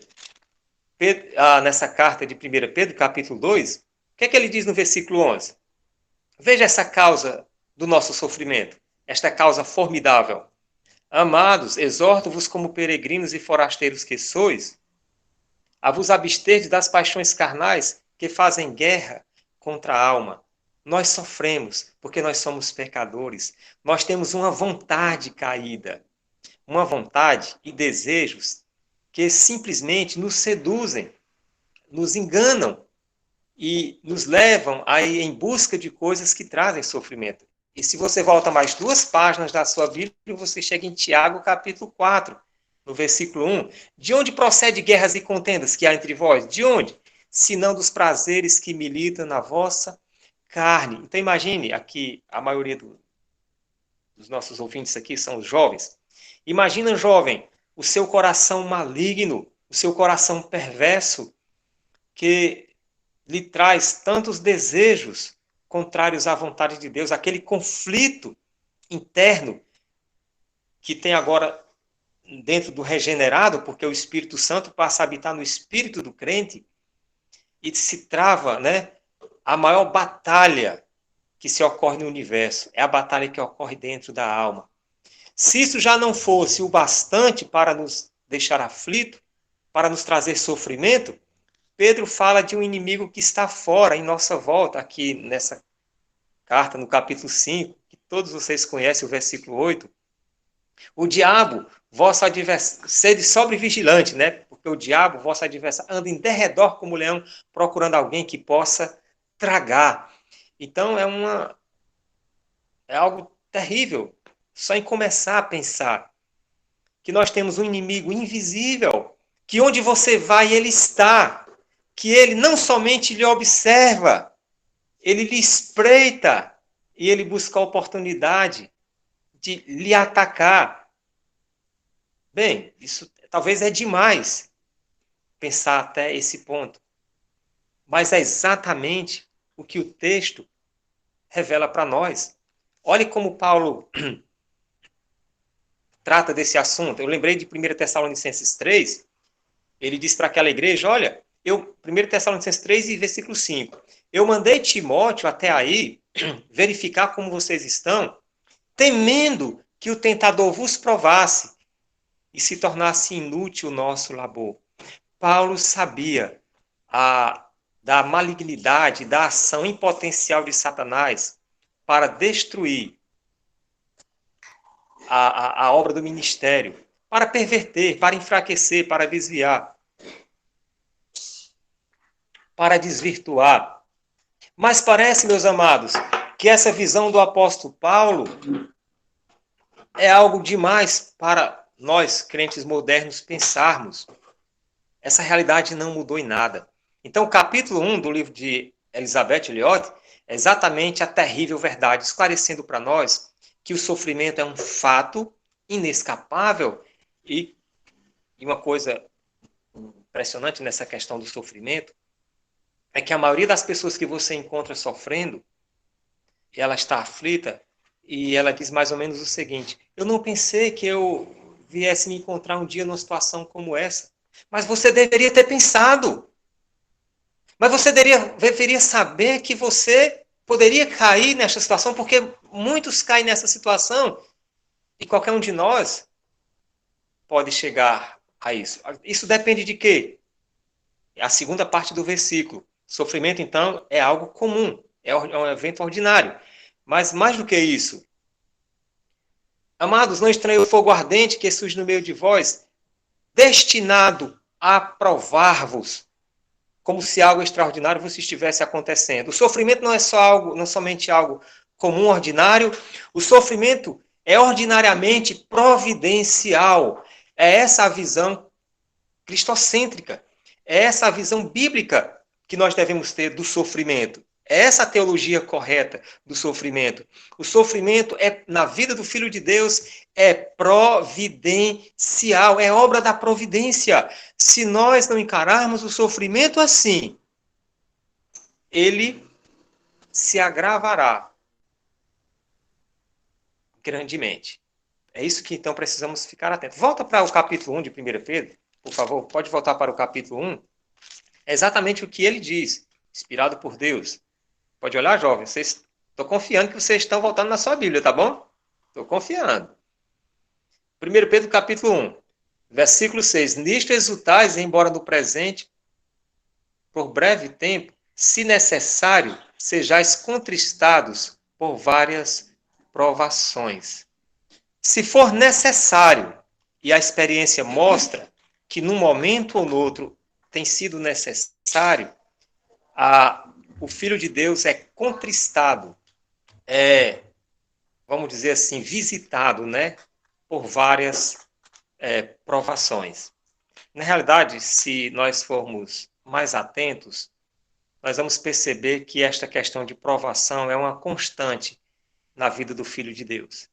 Nessa carta de 1 Pedro, capítulo 2, o que é que ele diz no versículo 11? Veja essa causa do nosso sofrimento, esta causa formidável. Amados, exorto-vos como peregrinos e forasteiros que sois, a vos absterdes das paixões carnais que fazem guerra contra a alma. Nós sofremos porque nós somos pecadores. Nós temos uma vontade caída, uma vontade e desejos que simplesmente nos seduzem, nos enganam e nos levam a ir em busca de coisas que trazem sofrimento. E se você volta mais 2 páginas da sua Bíblia, você chega em Tiago, capítulo 4, no versículo 1. De onde procede guerras e contendas que há entre vós? De onde? Senão dos prazeres que militam na vossa carne. Então imagine, aqui a maioria dos nossos ouvintes aqui são os jovens. Imagina, jovem, o seu coração maligno, o seu coração perverso, que lhe traz tantos desejos contrários à vontade de Deus, aquele conflito interno que tem agora dentro do regenerado, porque o Espírito Santo passa a habitar no espírito do crente e se trava, né, a maior batalha que se ocorre no universo, é a batalha que ocorre dentro da alma. Se isso já não fosse o bastante para nos deixar aflito, para nos trazer sofrimento, Pedro fala de um inimigo que está fora, em nossa volta, aqui nessa carta, no capítulo 5, que todos vocês conhecem, o versículo 8. O diabo, vosso adversário, sede sobrevigilante, né? Porque o diabo, vosso adversário, anda em derredor como leão, procurando alguém que possa tragar. Então é algo terrível, só em começar a pensar que nós temos um inimigo invisível, que onde você vai, ele está, que ele não somente lhe observa, ele lhe espreita e ele busca a oportunidade de lhe atacar. Bem, isso talvez é demais pensar até esse ponto, mas é exatamente o que o texto revela para nós. Olhe como Paulo trata desse assunto. Eu lembrei de 1 Tessalonicenses 3, ele diz para aquela igreja, olha, 1 Tessalonicenses 3 e versículo 5, eu mandei Timóteo até aí verificar como vocês estão, temendo que o tentador vos provasse e se tornasse inútil o nosso labor. Paulo sabia da malignidade, da ação em potencial de Satanás para destruir a obra do ministério, para perverter, para enfraquecer, para desviar, para desvirtuar. Mas parece, meus amados, que essa visão do apóstolo Paulo é algo demais para nós, crentes modernos, pensarmos. Essa realidade não mudou em nada. Então, o capítulo 1 do livro de Elizabeth Elliot é exatamente a terrível verdade, esclarecendo para nós que o sofrimento é um fato inescapável e uma coisa impressionante nessa questão do sofrimento é que a maioria das pessoas que você encontra sofrendo, ela está aflita e ela diz mais ou menos o seguinte, eu não pensei que eu viesse me encontrar um dia numa situação como essa, mas você deveria ter pensado, mas você deveria saber que você poderia cair nessa situação, porque muitos caem nessa situação e qualquer um de nós pode chegar a isso. Isso depende de quê? É a segunda parte do versículo. Sofrimento, então, é algo comum, é um evento ordinário. Mas mais do que isso, amados, não estranhe o fogo ardente que surge no meio de vós, destinado a provar-vos, como se algo extraordinário vos estivesse acontecendo. O sofrimento não é somente algo comum, ordinário. O sofrimento é ordinariamente providencial. É essa a visão cristocêntrica. É essa a visão bíblica que nós devemos ter do sofrimento. É essa a teologia correta do sofrimento. O sofrimento na vida do Filho de Deus é providencial, é obra da providência. Se nós não encararmos o sofrimento assim, ele se agravará grandemente. É isso que então precisamos ficar atentos. Volta para o capítulo 1 de 1 Pedro, por favor, pode voltar para o capítulo 1. É exatamente o que ele diz, inspirado por Deus. Pode olhar, jovens, estou confiando que vocês estão voltando na sua Bíblia, tá bom? Estou confiando. 1 Pedro capítulo 1, versículo 6. Nisto exultais, embora no presente, por breve tempo, se necessário, sejais contristados por várias provações. Se for necessário, e a experiência mostra que num momento ou no outro tem sido necessário, o Filho de Deus é contristado, vamos dizer assim, visitado, né, por várias provações. Na realidade, se nós formos mais atentos, nós vamos perceber que esta questão de provação é uma constante na vida do Filho de Deus.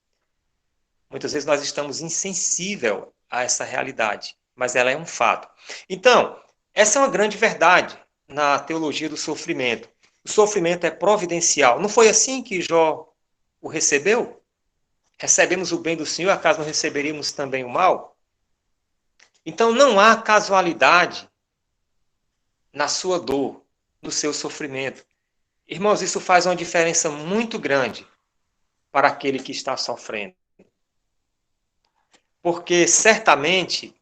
Muitas vezes nós estamos insensíveis a essa realidade, mas ela é um fato. Então, essa é uma grande verdade na teologia do sofrimento. O sofrimento é providencial. Não foi assim que Jó o recebeu? Recebemos o bem do Senhor, acaso não receberíamos também o mal? Então não há casualidade na sua dor, no seu sofrimento. Irmãos, isso faz uma diferença muito grande para aquele que está sofrendo. Porque, certamente,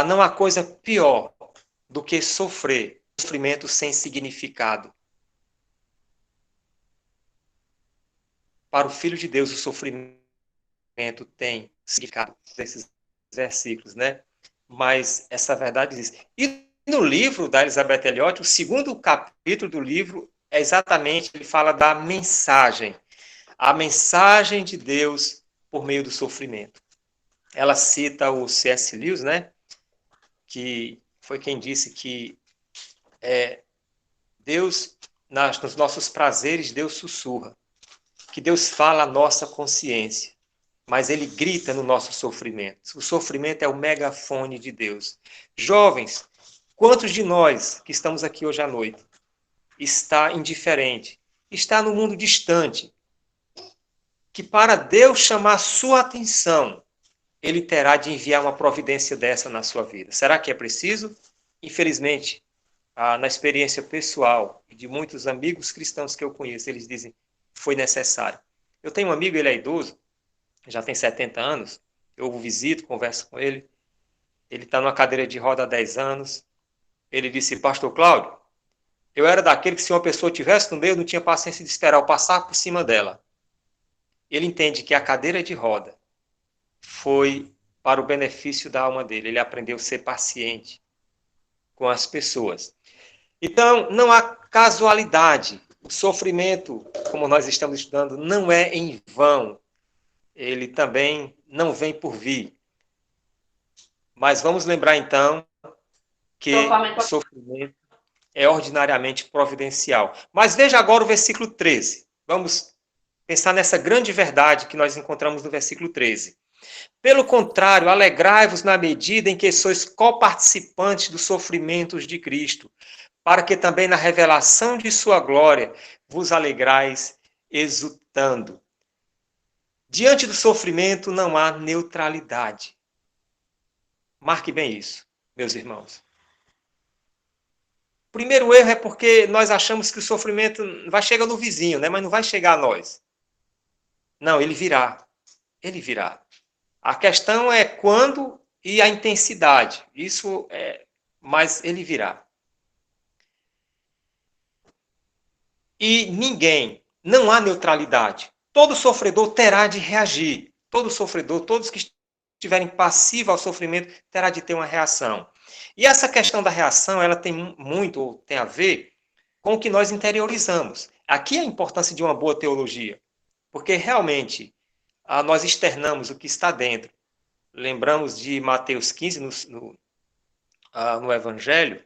não há coisa pior do que sofrimento sem significado. Para o Filho de Deus, o sofrimento tem significado, esses versículos, né? Mas essa verdade diz. E no livro da Elizabeth Elliot, o segundo capítulo do livro é exatamente, ele fala da mensagem. A mensagem de Deus por meio do sofrimento. Ela cita o C.S. Lewis, né? Que foi quem disse que Deus, nos nossos prazeres, Deus sussurra. Que Deus fala à nossa consciência, mas Ele grita no nosso sofrimento. O sofrimento é o megafone de Deus. Jovens, quantos de nós que estamos aqui hoje à noite está indiferente, está no mundo distante, que para Deus chamar sua atenção, Ele terá de enviar uma providência dessa na sua vida? Será que é preciso? Infelizmente, na experiência pessoal de muitos amigos cristãos que eu conheço, eles dizem foi necessário. Eu tenho um amigo, ele é idoso, já tem 70 anos, eu o visito, converso com ele, ele está numa cadeira de roda há 10 anos, ele disse, pastor Cláudio, eu era daquele que se uma pessoa estivesse no meio, eu não tinha paciência de esperar eu passar por cima dela. Ele entende que a cadeira de roda foi para o benefício da alma dele, ele aprendeu a ser paciente com as pessoas. Então, não há casualidade. O sofrimento, como nós estamos estudando, não é em vão. Ele também não vem por vir. Mas vamos lembrar, então, que o sofrimento é ordinariamente providencial. Mas veja agora o versículo 13. Vamos pensar nessa grande verdade que nós encontramos no versículo 13. Pelo contrário, alegrai-vos na medida em que sois coparticipantes dos sofrimentos de Cristo, para que também na revelação de sua glória vos alegrais exultando. Diante do sofrimento não há neutralidade. Marque bem isso, meus irmãos. O primeiro erro é porque nós achamos que o sofrimento vai chegar no vizinho, né? Mas não vai chegar a nós. Não, ele virá. Ele virá. A questão é quando e a intensidade. Mas ele virá. E não há neutralidade. Todo sofredor terá de reagir. Todo sofredor, todos que estiverem passivos ao sofrimento, terá de ter uma reação. E essa questão da reação, ela tem a ver com o que nós interiorizamos. Aqui é a importância de uma boa teologia, porque realmente nós externamos o que está dentro. Lembramos de Mateus 15 no Evangelho,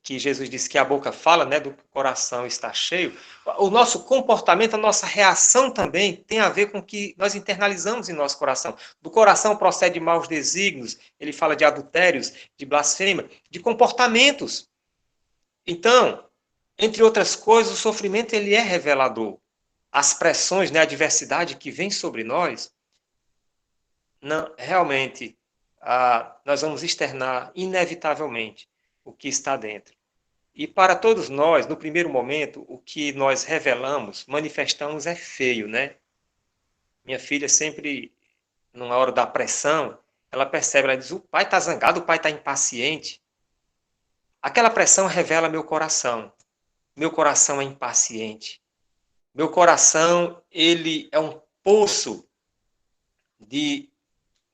que Jesus disse que a boca fala, né, do coração está cheio. O nosso comportamento, a nossa reação também tem a ver com o que nós internalizamos em nosso coração. Do coração procede maus desígnios, ele fala de adultérios, de blasfêmia, de comportamentos. Então, entre outras coisas, o sofrimento ele é revelador. As pressões, né, a adversidade que vem sobre nós, realmente, nós vamos externar inevitavelmente o que está dentro. E para todos nós, no primeiro momento, o que nós revelamos, manifestamos é feio, né? Minha filha sempre, numa hora da pressão, ela percebe, ela diz, o pai está zangado, o pai está impaciente. Aquela pressão revela meu coração. Meu coração é impaciente. Meu coração, ele é um poço de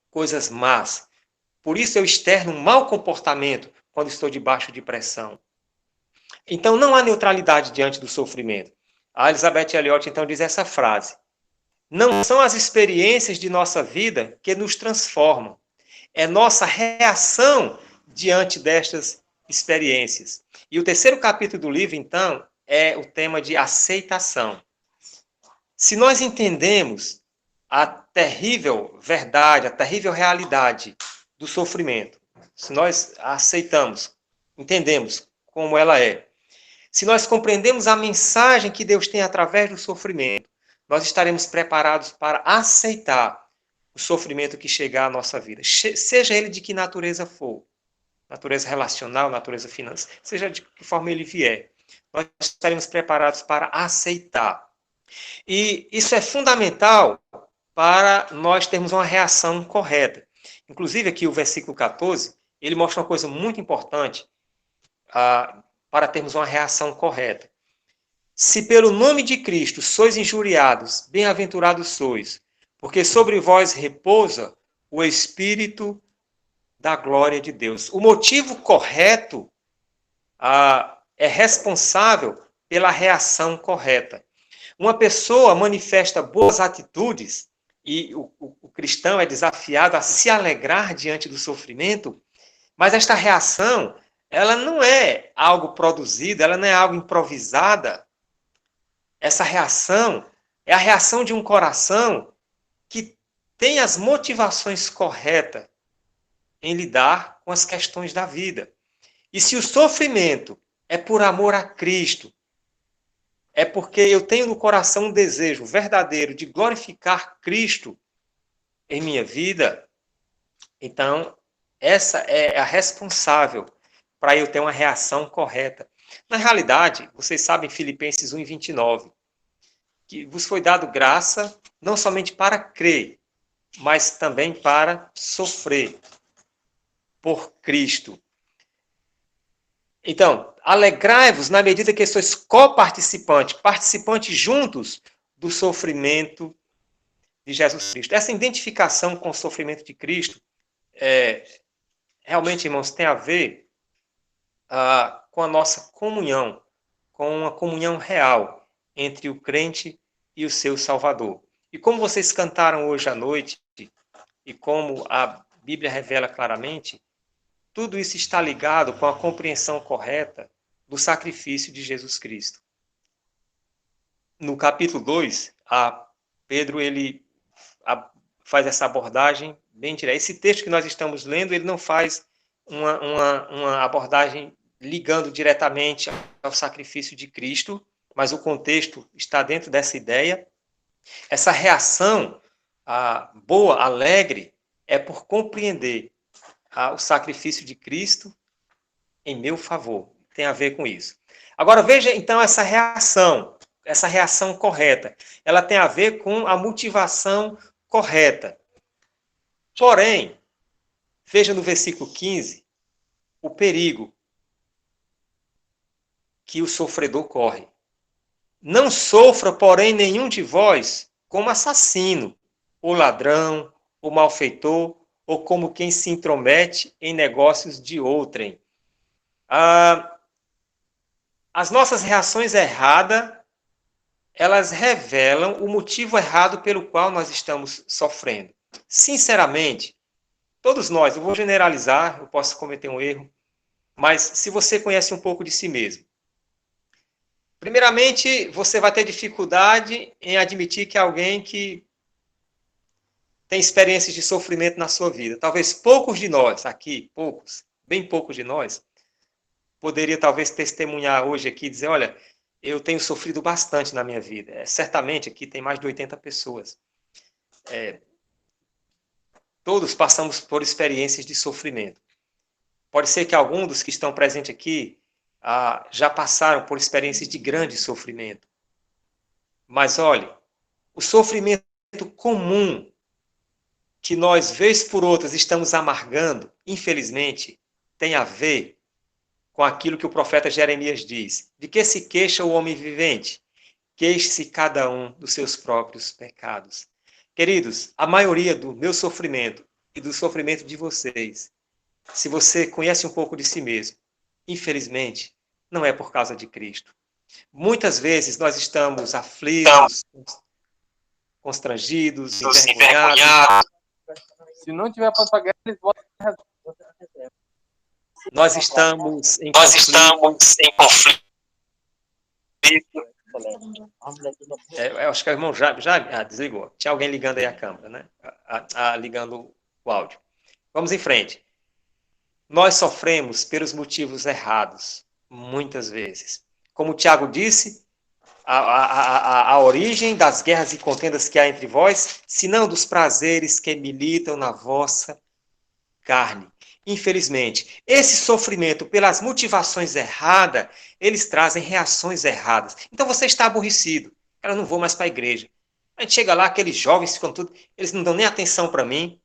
coisas más. Por isso eu externo um mau comportamento quando estou debaixo de pressão. Então, não há neutralidade diante do sofrimento. A Elizabeth Elliot, então, diz essa frase. Não são as experiências de nossa vida que nos transformam. É nossa reação diante destas experiências. E o terceiro capítulo do livro, então, é o tema de aceitação. Se nós entendemos a terrível verdade, a terrível realidade do sofrimento, se nós a aceitamos, entendemos como ela é, se nós compreendemos a mensagem que Deus tem através do sofrimento, nós estaremos preparados para aceitar o sofrimento que chegar à nossa vida, seja ele de que natureza for. natureza relacional, natureza financeira, seja de que forma ele vier, nós estaremos preparados para aceitar. E isso é fundamental para nós termos uma reação correta. Inclusive, aqui o versículo 14, ele mostra uma coisa muito importante para termos uma reação correta. Se pelo nome de Cristo sois injuriados, bem-aventurados sois, porque sobre vós repousa o Espírito da glória de Deus. O motivo correto é responsável pela reação correta. Uma pessoa manifesta boas atitudes e o cristão é desafiado a se alegrar diante do sofrimento, mas esta reação, ela não é algo produzido, ela não é algo improvisada. Essa reação é a reação de um coração que tem as motivações corretas em lidar com as questões da vida. E se o sofrimento é por amor a Cristo, é porque eu tenho no coração um desejo verdadeiro de glorificar Cristo em minha vida, então essa é a responsável para eu ter uma reação correta. Na realidade, vocês sabem, Filipenses 1:29, que vos foi dado graça não somente para crer, mas também para sofrer por Cristo. Então, alegrai-vos na medida que sois coparticipantes, participantes juntos do sofrimento de Jesus Cristo. Essa identificação com o sofrimento de Cristo, realmente, irmãos, tem a ver com a nossa comunhão, com uma comunhão real entre o crente e o seu Salvador. E como vocês cantaram hoje à noite, e como a Bíblia revela claramente, tudo isso está ligado com a compreensão correta do sacrifício de Jesus Cristo. No capítulo 2, Pedro ele faz essa abordagem bem direta. Esse texto que nós estamos lendo, ele não faz uma abordagem ligando diretamente ao sacrifício de Cristo, mas o contexto está dentro dessa ideia. Essa reação boa, alegre, é por compreender o sacrifício de Cristo em meu favor. Tem a ver com isso. Agora, veja, então, essa reação correta. Ela tem a ver com a motivação correta. Porém, veja no versículo 15, o perigo que o sofredor corre. Não sofra, porém, nenhum de vós como assassino, ou ladrão, ou malfeitor, ou como quem se intromete em negócios de outrem. As nossas reações erradas, elas revelam o motivo errado pelo qual nós estamos sofrendo. Sinceramente, todos nós, eu vou generalizar, eu posso cometer um erro, mas se você conhece um pouco de si mesmo, primeiramente, você vai ter dificuldade em admitir que alguém que tem experiências de sofrimento na sua vida. Talvez poucos de nós aqui, bem poucos de nós, poderia talvez testemunhar hoje aqui e dizer, olha, eu tenho sofrido bastante na minha vida. Certamente aqui tem mais de 80 pessoas. Todos passamos por experiências de sofrimento. Pode ser que alguns dos que estão presentes aqui já passaram por experiências de grande sofrimento. Mas, olhe, o sofrimento comum que nós, vez por outras, estamos amargando, infelizmente, tem a ver com aquilo que o profeta Jeremias diz. De que se queixa o homem vivente? Queixe-se cada um dos seus próprios pecados. Queridos, a maioria do meu sofrimento e do sofrimento de vocês, se você conhece um pouco de si mesmo, infelizmente, não é por causa de Cristo. Muitas vezes nós estamos aflitos, constrangidos, envergonhados. Se não tiver para guerra, eles voltam. Nós estamos em conflito. Eu acho que o irmão já desligou. Tinha alguém ligando aí a câmera, né? Ligando o áudio. Vamos em frente. Nós sofremos pelos motivos errados, muitas vezes. Como o Tiago disse, a origem das guerras e contendas que há entre vós, senão dos prazeres que militam na vossa carne. infelizmente, esse sofrimento pelas motivações erradas, eles trazem reações erradas. Então você está aborrecido. Cara, eu não vou mais para a igreja. A gente chega lá, aqueles jovens ficam tudo, eles não dão nem atenção para mim.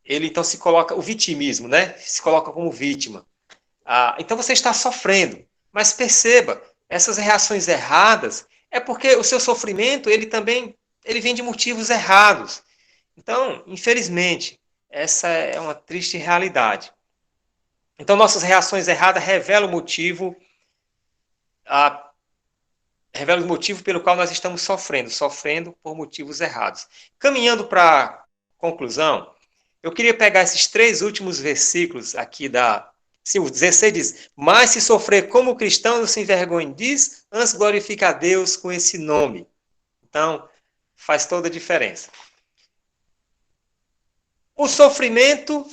Ele então se coloca, o vitimismo, né? Se coloca como vítima. Então você está sofrendo. Mas perceba, essas reações erradas é porque o seu sofrimento, ele vem de motivos errados. Então, infelizmente, essa é uma triste realidade. Então, nossas reações erradas revelam o motivo pelo qual nós estamos sofrendo por motivos errados. Caminhando para a conclusão, eu queria pegar esses 3 últimos versículos aqui o 16 diz, mas se sofrer como cristão, não se envergonhe diz, antes glorifica a Deus com esse nome. Então, faz toda a diferença. O sofrimento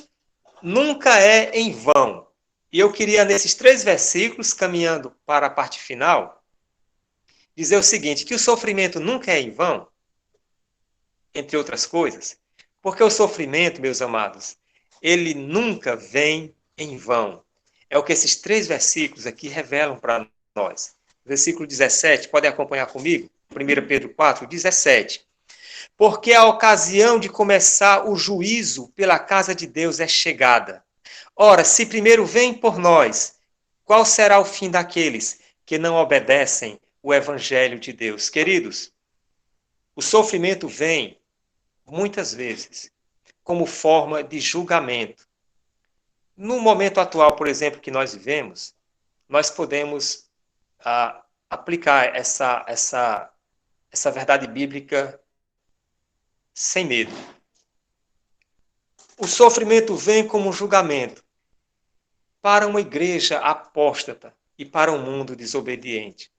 nunca é em vão. E eu queria, nesses 3 versículos, caminhando para a parte final, dizer o seguinte, que o sofrimento nunca é em vão, entre outras coisas, porque o sofrimento, meus amados, ele nunca vem em vão. É o que esses 3 versículos aqui revelam para nós. Versículo 17, podem acompanhar comigo? 1 Pedro 4, 17. Porque a ocasião de começar o juízo pela casa de Deus é chegada. Ora, se primeiro vem por nós, qual será o fim daqueles que não obedecem o evangelho de Deus? Queridos, o sofrimento vem, muitas vezes, como forma de julgamento. No momento atual, por exemplo, que nós vivemos, nós podemos aplicar essa verdade bíblica sem medo. O sofrimento vem como um julgamento para uma igreja apóstata e para um mundo desobediente.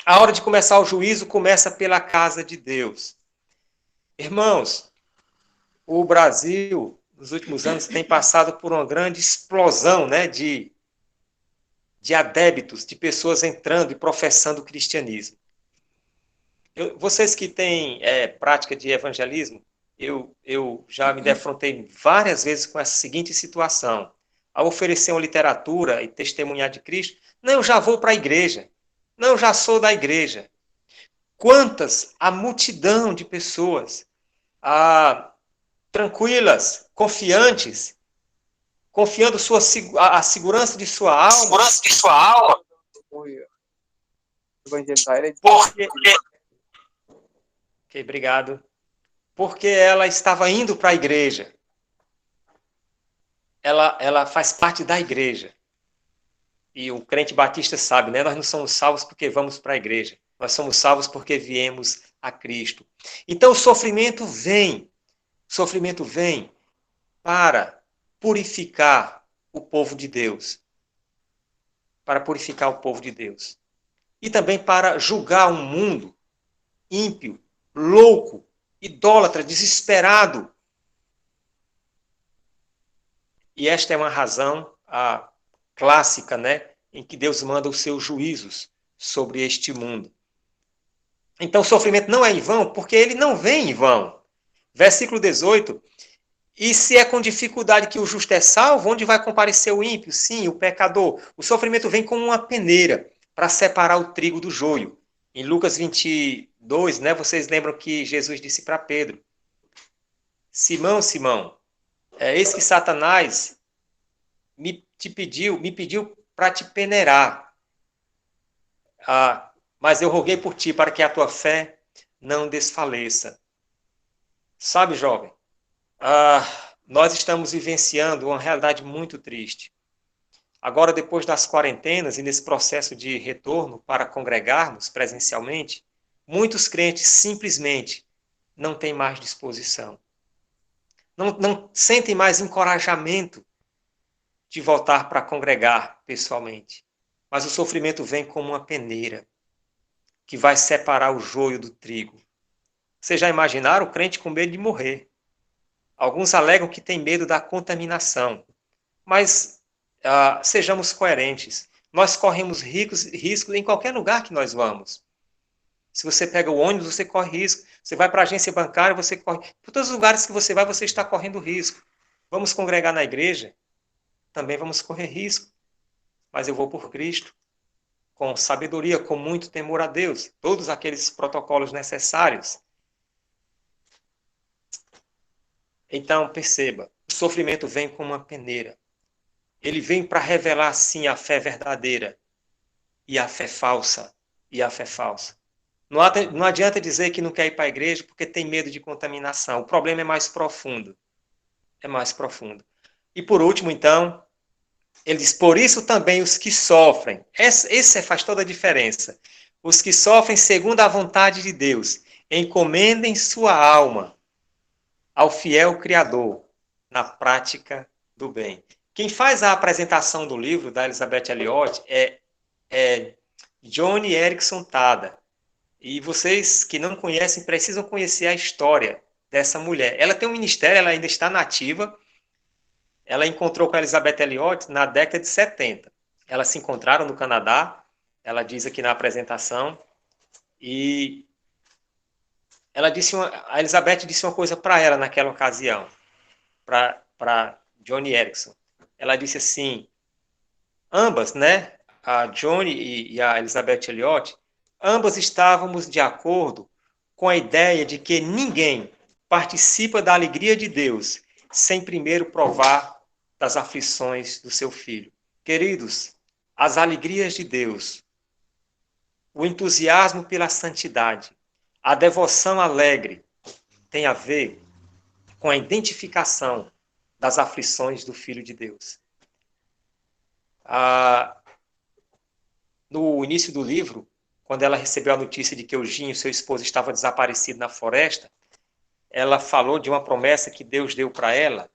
A hora de começar o juízo começa pela casa de Deus. Irmãos, o Brasil, nos últimos anos, tem passado por uma grande explosão, né, de adébitos, de pessoas entrando e professando o cristianismo. Vocês que têm prática de evangelismo, eu já me defrontei várias vezes com essa seguinte situação. Ao oferecer uma literatura e testemunhar de Cristo, não, eu já vou para a igreja. Não, eu já sou da igreja. A multidão de pessoas tranquilas, confiantes, confiando a segurança de sua alma. Ok, obrigado. Porque ela estava indo para a igreja. Ela faz parte da igreja. E o crente batista sabe, né? Nós não somos salvos porque vamos para a igreja. Nós somos salvos porque viemos a Cristo. Então o sofrimento vem para purificar o povo de Deus. Para purificar o povo de Deus. E também para julgar um mundo ímpio, louco, idólatra, desesperado. E esta é uma razão clássica, né, em que Deus manda os seus juízos sobre este mundo. Então o sofrimento não é em vão, porque ele não vem em vão. Versículo 18. E se é com dificuldade que o justo é salvo, onde vai comparecer o ímpio? Sim, o pecador. O sofrimento vem como uma peneira para separar o trigo do joio. Em Lucas 22, né, vocês lembram que Jesus disse para Pedro, Simão, Simão, eis que Satanás me pediu para te peneirar. Mas eu roguei por ti para que a tua fé não desfaleça. Sabe, jovem, nós estamos vivenciando uma realidade muito triste. Agora, depois das quarentenas e nesse processo de retorno para congregarmos presencialmente, muitos crentes simplesmente não têm mais disposição. Não sentem mais encorajamento de voltar para congregar pessoalmente. Mas o sofrimento vem como uma peneira que vai separar o joio do trigo. Vocês já imaginaram o crente com medo de morrer? Alguns alegam que tem medo da contaminação. Mas sejamos coerentes. Nós corremos riscos em qualquer lugar que nós vamos. Se você pega o ônibus, você corre risco. Você vai para a agência bancária, você corre. Por todos os lugares que você vai, você está correndo risco. Vamos congregar na igreja. também vamos correr risco. Mas eu vou por Cristo, com sabedoria, com muito temor a Deus, todos aqueles protocolos necessários. Então, perceba, o sofrimento vem como uma peneira. Ele vem para revelar, sim, a fé verdadeira e a fé falsa. Não adianta dizer que não quer ir para a igreja porque tem medo de contaminação. O problema é mais profundo. E por último, então, ele diz, por isso também os que sofrem. Esse faz toda a diferença. Os que sofrem segundo a vontade de Deus, encomendem sua alma ao fiel Criador na prática do bem. Quem faz a apresentação do livro da Elizabeth Elliot é Joni Eareckson Tada. E vocês que não conhecem precisam conhecer a história dessa mulher. Ela tem um ministério, ela ainda está nativa. Ela encontrou com a Elizabeth Elliot na década de 70. Elas se encontraram no Canadá, ela diz aqui na apresentação, e a Elizabeth disse uma coisa para ela naquela ocasião, para Joni Eareckson. Ela disse assim, ambas, né, a Joni e a Elizabeth Elliot, ambas estávamos de acordo com a ideia de que ninguém participa da alegria de Deus sem primeiro provar das aflições do seu filho. Queridos, as alegrias de Deus, o entusiasmo pela santidade, a devoção alegre tem a ver com a identificação das aflições do Filho de Deus. No início do livro, quando ela recebeu a notícia de que Eugênio, seu esposo, estava desaparecido na floresta, ela falou de uma promessa que Deus deu para ela,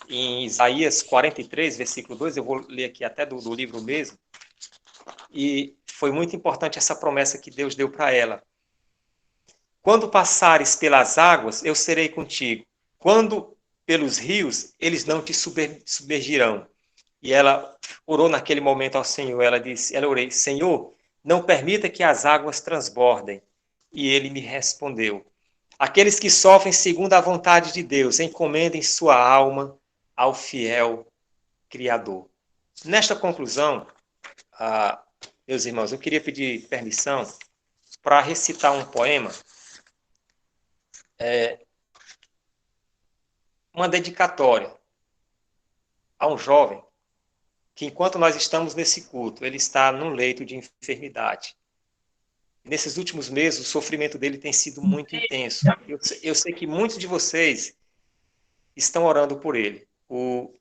em Isaías 43, versículo 2, eu vou ler aqui até do livro mesmo, e foi muito importante essa promessa que Deus deu para ela. Quando passares pelas águas, eu serei contigo. Quando pelos rios, eles não te submergirão. E ela orou naquele momento ao Senhor. Ela orou, Senhor, não permita que as águas transbordem. E ele me respondeu. Aqueles que sofrem segundo a vontade de Deus, encomendem sua alma ao fiel Criador. Nesta conclusão, meus irmãos, eu queria pedir permissão para recitar um poema, uma dedicatória a um jovem que, enquanto nós estamos nesse culto, ele está num leito de enfermidade. Nesses últimos meses, o sofrimento dele tem sido muito intenso. Eu sei que muitos de vocês estão orando por ele. O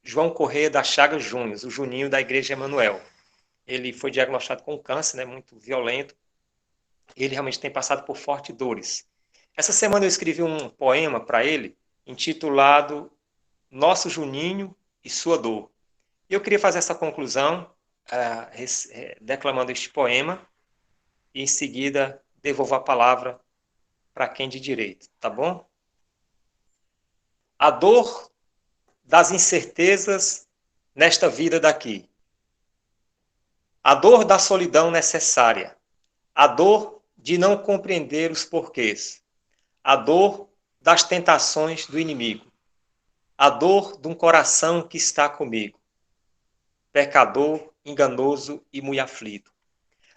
João Correia da Chagas Júnior, o Juninho da Igreja Emanuel. Ele foi diagnosticado com câncer, né, muito violento. Ele realmente tem passado por fortes dores. Essa semana eu escrevi um poema para ele, intitulado Nosso Juninho e Sua Dor. E eu queria fazer essa conclusão, declamando este poema, e em seguida devolvo a palavra para quem de direito, tá bom? A dor das incertezas nesta vida daqui. A dor da solidão necessária. A dor de não compreender os porquês. A dor das tentações do inimigo. A dor de um coração que está comigo. Pecador, enganoso e muito aflito.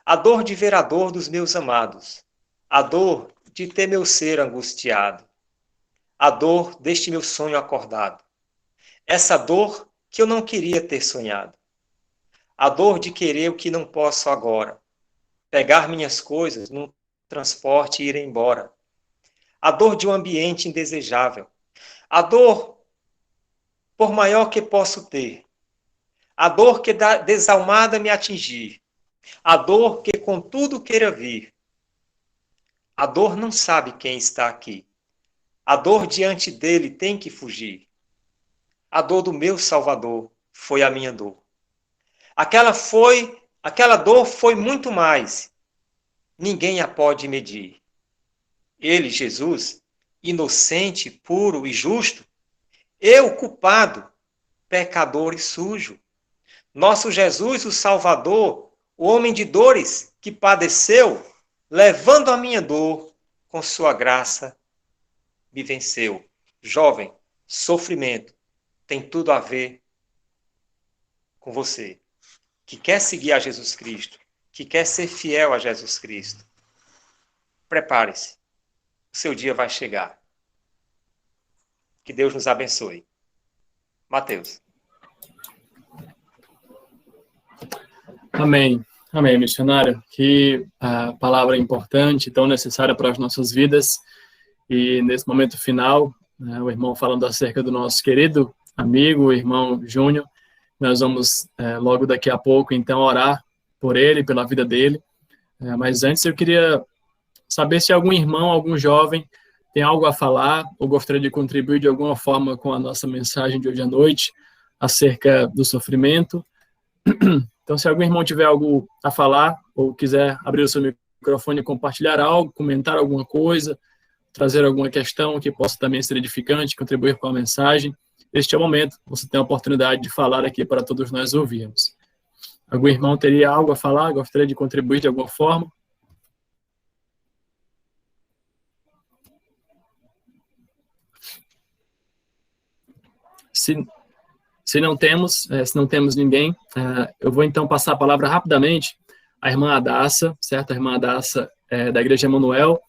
A dor de ver a dor dos meus amados. A dor de ter meu ser angustiado. A dor deste meu sonho acordado. Essa dor que eu não queria ter sonhado. A dor de querer o que não posso agora. Pegar minhas coisas num transporte e ir embora. A dor de um ambiente indesejável. A dor por maior que posso ter. A dor que desalmada me atingir. A dor que com tudo queira vir. A dor não sabe quem está aqui. A dor diante dele tem que fugir. A dor do meu Salvador foi a minha dor. Aquela dor foi muito mais. Ninguém a pode medir. Ele, Jesus, inocente, puro e justo. Eu, culpado, pecador e sujo. Nosso Jesus, o Salvador, o homem de dores que padeceu, levando a minha dor, com sua graça, me venceu. Jovem, sofrimento tem tudo a ver com você, que quer seguir a Jesus Cristo, que quer ser fiel a Jesus Cristo, prepare-se. O seu dia vai chegar. Que Deus nos abençoe. Mateus. Amém. Amém, missionário. Que a palavra importante, tão necessária para as nossas vidas. E nesse momento final, né, o irmão falando acerca do nosso querido amigo, o irmão Júnior, nós vamos logo daqui a pouco, então, orar por ele, pela vida dele. Mas antes eu queria saber se algum irmão, algum jovem tem algo a falar ou gostaria de contribuir de alguma forma com a nossa mensagem de hoje à noite acerca do sofrimento. Então, se algum irmão tiver algo a falar ou quiser abrir o seu microfone e compartilhar algo, comentar alguma coisa, trazer alguma questão que possa também ser edificante, contribuir com a mensagem, este é o momento. Você tem a oportunidade de falar aqui para todos nós ouvirmos. Algum irmão teria algo a falar? Gostaria de contribuir de alguma forma? Se não temos ninguém, eu vou então passar a palavra rapidamente à irmã Adassa, certo? A irmã Adassa da Igreja Emanuel.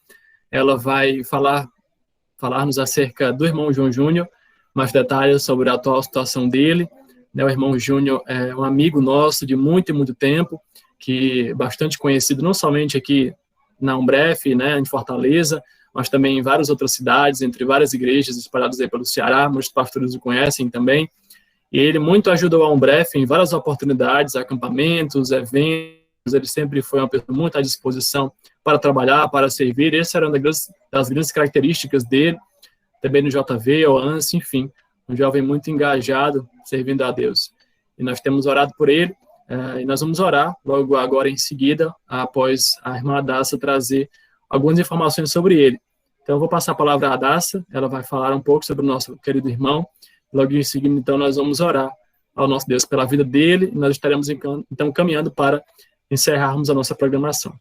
Ela vai falar-nos acerca do irmão João Júnior, mais detalhes sobre a atual situação dele. O irmão Júnior é um amigo nosso de muito e muito tempo, que é bastante conhecido não somente aqui na Umbref, né, em Fortaleza, mas também em várias outras cidades, entre várias igrejas espalhadas aí pelo Ceará. Muitos pastores o conhecem também. E ele muito ajudou a Umbref em várias oportunidades, acampamentos, eventos. Ele sempre foi uma pessoa muito à disposição para trabalhar, para servir. Essa era uma das grandes características dele, também no JV, ou ANSI, enfim, um jovem muito engajado, servindo a Deus. E nós temos orado por ele, e nós vamos orar logo agora em seguida, após a irmã Adassa trazer algumas informações sobre ele. Então, eu vou passar a palavra à Adassa, ela vai falar um pouco sobre o nosso querido irmão. Logo em seguida, então, nós vamos orar ao nosso Deus pela vida dele, e nós estaremos, então, caminhando para encerrarmos a nossa programação.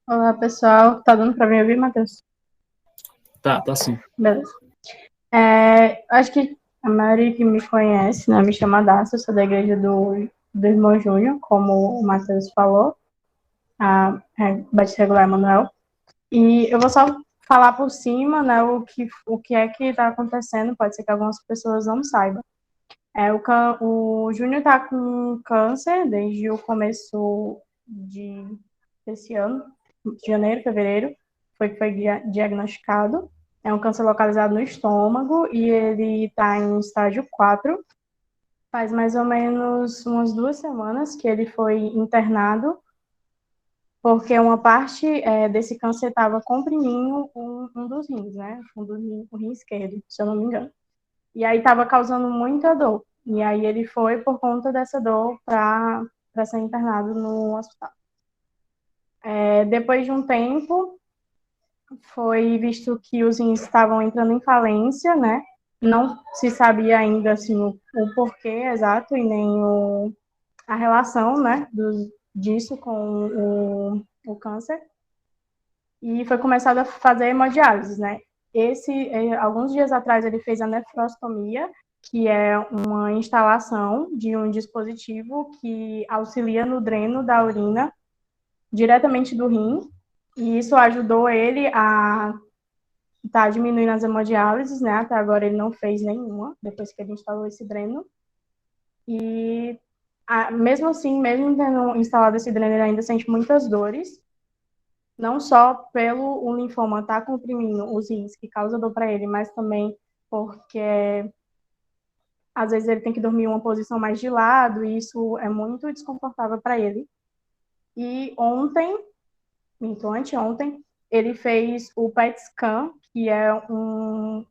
Olá, pessoal. Tá dando para me ouvir, Matheus? Tá sim. Beleza. Acho que a maioria que me conhece, né, me chama Dácia, eu sou da igreja do irmão Júnior, como o Matheus falou, a Batista Regular Emanuel. E eu vou só falar por cima, né, o que é que está acontecendo, pode ser que algumas pessoas não saibam. O Júnior está com câncer desde o começo desse ano, de janeiro, fevereiro, foi diagnosticado. É um câncer localizado no estômago e ele está em estágio 4. Faz mais ou menos umas 2 semanas que ele foi internado, porque uma parte desse câncer estava comprimindo um dos rins, né? O rim esquerdo, se eu não me engano. E aí estava causando muita dor. E aí ele foi, por conta dessa dor, para ser internado no hospital. Depois de um tempo, foi visto que os rins estavam entrando em falência, né? Não se sabia ainda assim, o porquê exato e nem a relação, né, disso com o câncer. E foi começado a fazer hemodiálise, né? Alguns dias atrás ele fez a nefrostomia, que é uma instalação de um dispositivo que auxilia no dreno da urina diretamente do rim, e isso ajudou ele a estar diminuindo as hemodiálises, né? Até agora ele não fez nenhuma, depois que ele instalou esse dreno. E mesmo assim, mesmo tendo instalado esse dreno, ele ainda sente muitas dores, não só pelo o linfoma estar comprimindo os rins, que causa dor para ele, mas também porque às vezes ele tem que dormir em uma posição mais de lado, e isso é muito desconfortável para ele. E anteontem, ele fez o PET scan, que é um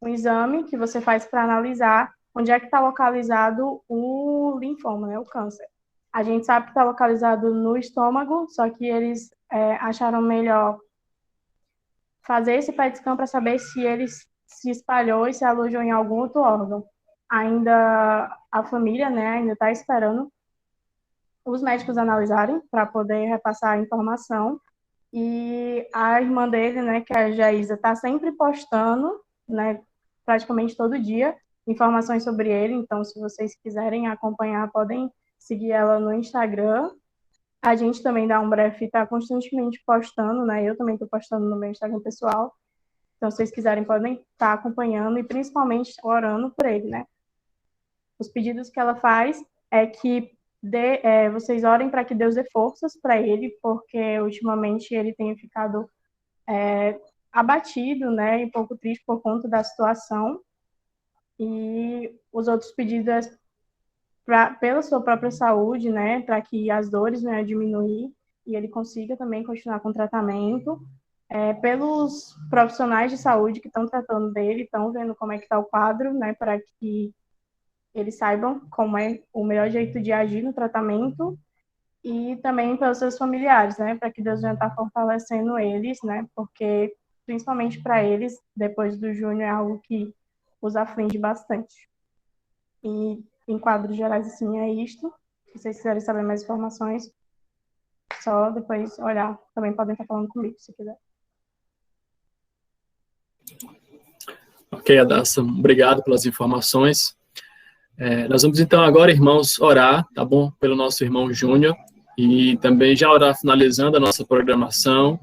exame que você faz para analisar onde é que está localizado o linfoma, né, o câncer. A gente sabe que está localizado no estômago, só que eles acharam melhor fazer esse PET scan para saber se ele se espalhou e se alojou em algum outro órgão. Ainda a família, né, ainda está esperando os médicos analisarem para poder repassar a informação. E a irmã dele, né, que é a Jaísa, está sempre postando, né, praticamente todo dia, informações sobre ele, então se vocês quiserem acompanhar, podem seguir ela no Instagram. A gente também dá um breve, está constantemente postando, né? Eu também estou postando no meu Instagram pessoal. Então, se vocês quiserem, podem estar acompanhando e principalmente orando por ele, né? Os pedidos que ela faz é que vocês orem para que Deus dê forças para ele, porque ultimamente ele tem ficado abatido, né? E um pouco triste por conta da situação. E os outros pedidos é pela sua própria saúde, né, para que as dores venham a diminuir e ele consiga também continuar com o tratamento, pelos profissionais de saúde que estão tratando dele, estão vendo como é que está o quadro, né, para que eles saibam como é o melhor jeito de agir no tratamento, e também pelos seus familiares, né, para que Deus venha estar fortalecendo eles, né, porque principalmente para eles, depois do Júnior, é algo que os aflige bastante. E em quadros gerais, assim, é isto. Se vocês quiserem saber mais informações, só depois olhar. Também podem estar falando comigo, se quiser. Ok, Adassa, obrigado pelas informações. Nós vamos, então, agora, irmãos, orar, tá bom? Pelo nosso irmão Júnior. E também já orar finalizando a nossa programação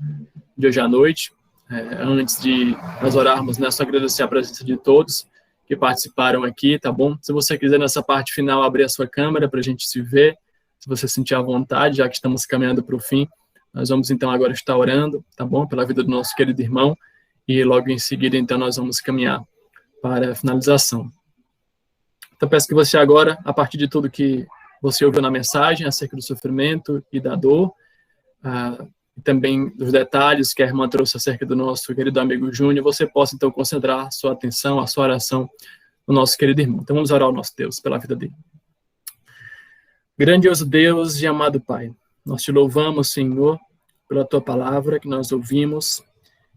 de hoje à noite. Antes de nós orarmos, né, só agradecer a presença de todos que participaram aqui, tá bom? Se você quiser, nessa parte final, abrir a sua câmera para a gente se ver, se você sentir à vontade, já que estamos caminhando para o fim, nós vamos, então, agora estar orando, tá bom? Pela vida do nosso querido irmão, e logo em seguida, então, nós vamos caminhar para a finalização. Então, peço que você agora, a partir de tudo que você ouviu na mensagem, acerca do sofrimento e da dor, e também dos detalhes que a irmã trouxe acerca do nosso querido amigo Júnior, você possa, então, concentrar sua atenção, a sua oração no nosso querido irmão. Então, vamos orar ao nosso Deus pela vida dele. Grandioso Deus e amado Pai, nós te louvamos, Senhor, pela tua palavra que nós ouvimos,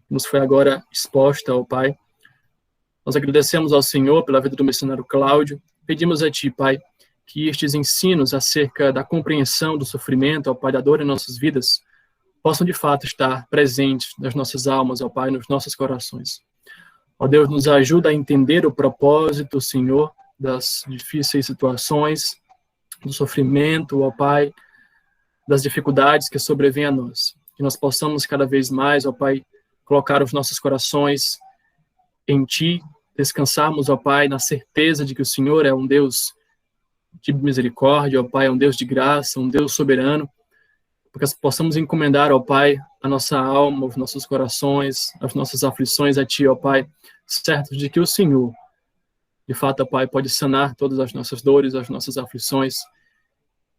que nos foi agora exposta, ó Pai. Nós agradecemos ao Senhor pela vida do missionário Cláudio. Pedimos a Ti, Pai, que estes ensinos acerca da compreensão do sofrimento, ó Pai, da dor em nossas vidas, possam de fato estar presentes nas nossas almas, ó Pai, nos nossos corações. Ó Deus, nos ajuda a entender o propósito, Senhor, das difíceis situações, do sofrimento, ó Pai, das dificuldades que sobrevêm a nós. Que nós possamos cada vez mais, ó Pai, colocar os nossos corações em Ti, descansarmos, ó Pai, na certeza de que o Senhor é um Deus de misericórdia, ó Pai, é um Deus de graça, um Deus soberano, porque possamos encomendar, ó Pai, a nossa alma, os nossos corações, as nossas aflições a Ti, ó Pai, certos de que o Senhor, de fato, ó Pai, pode sanar todas as nossas dores, as nossas aflições,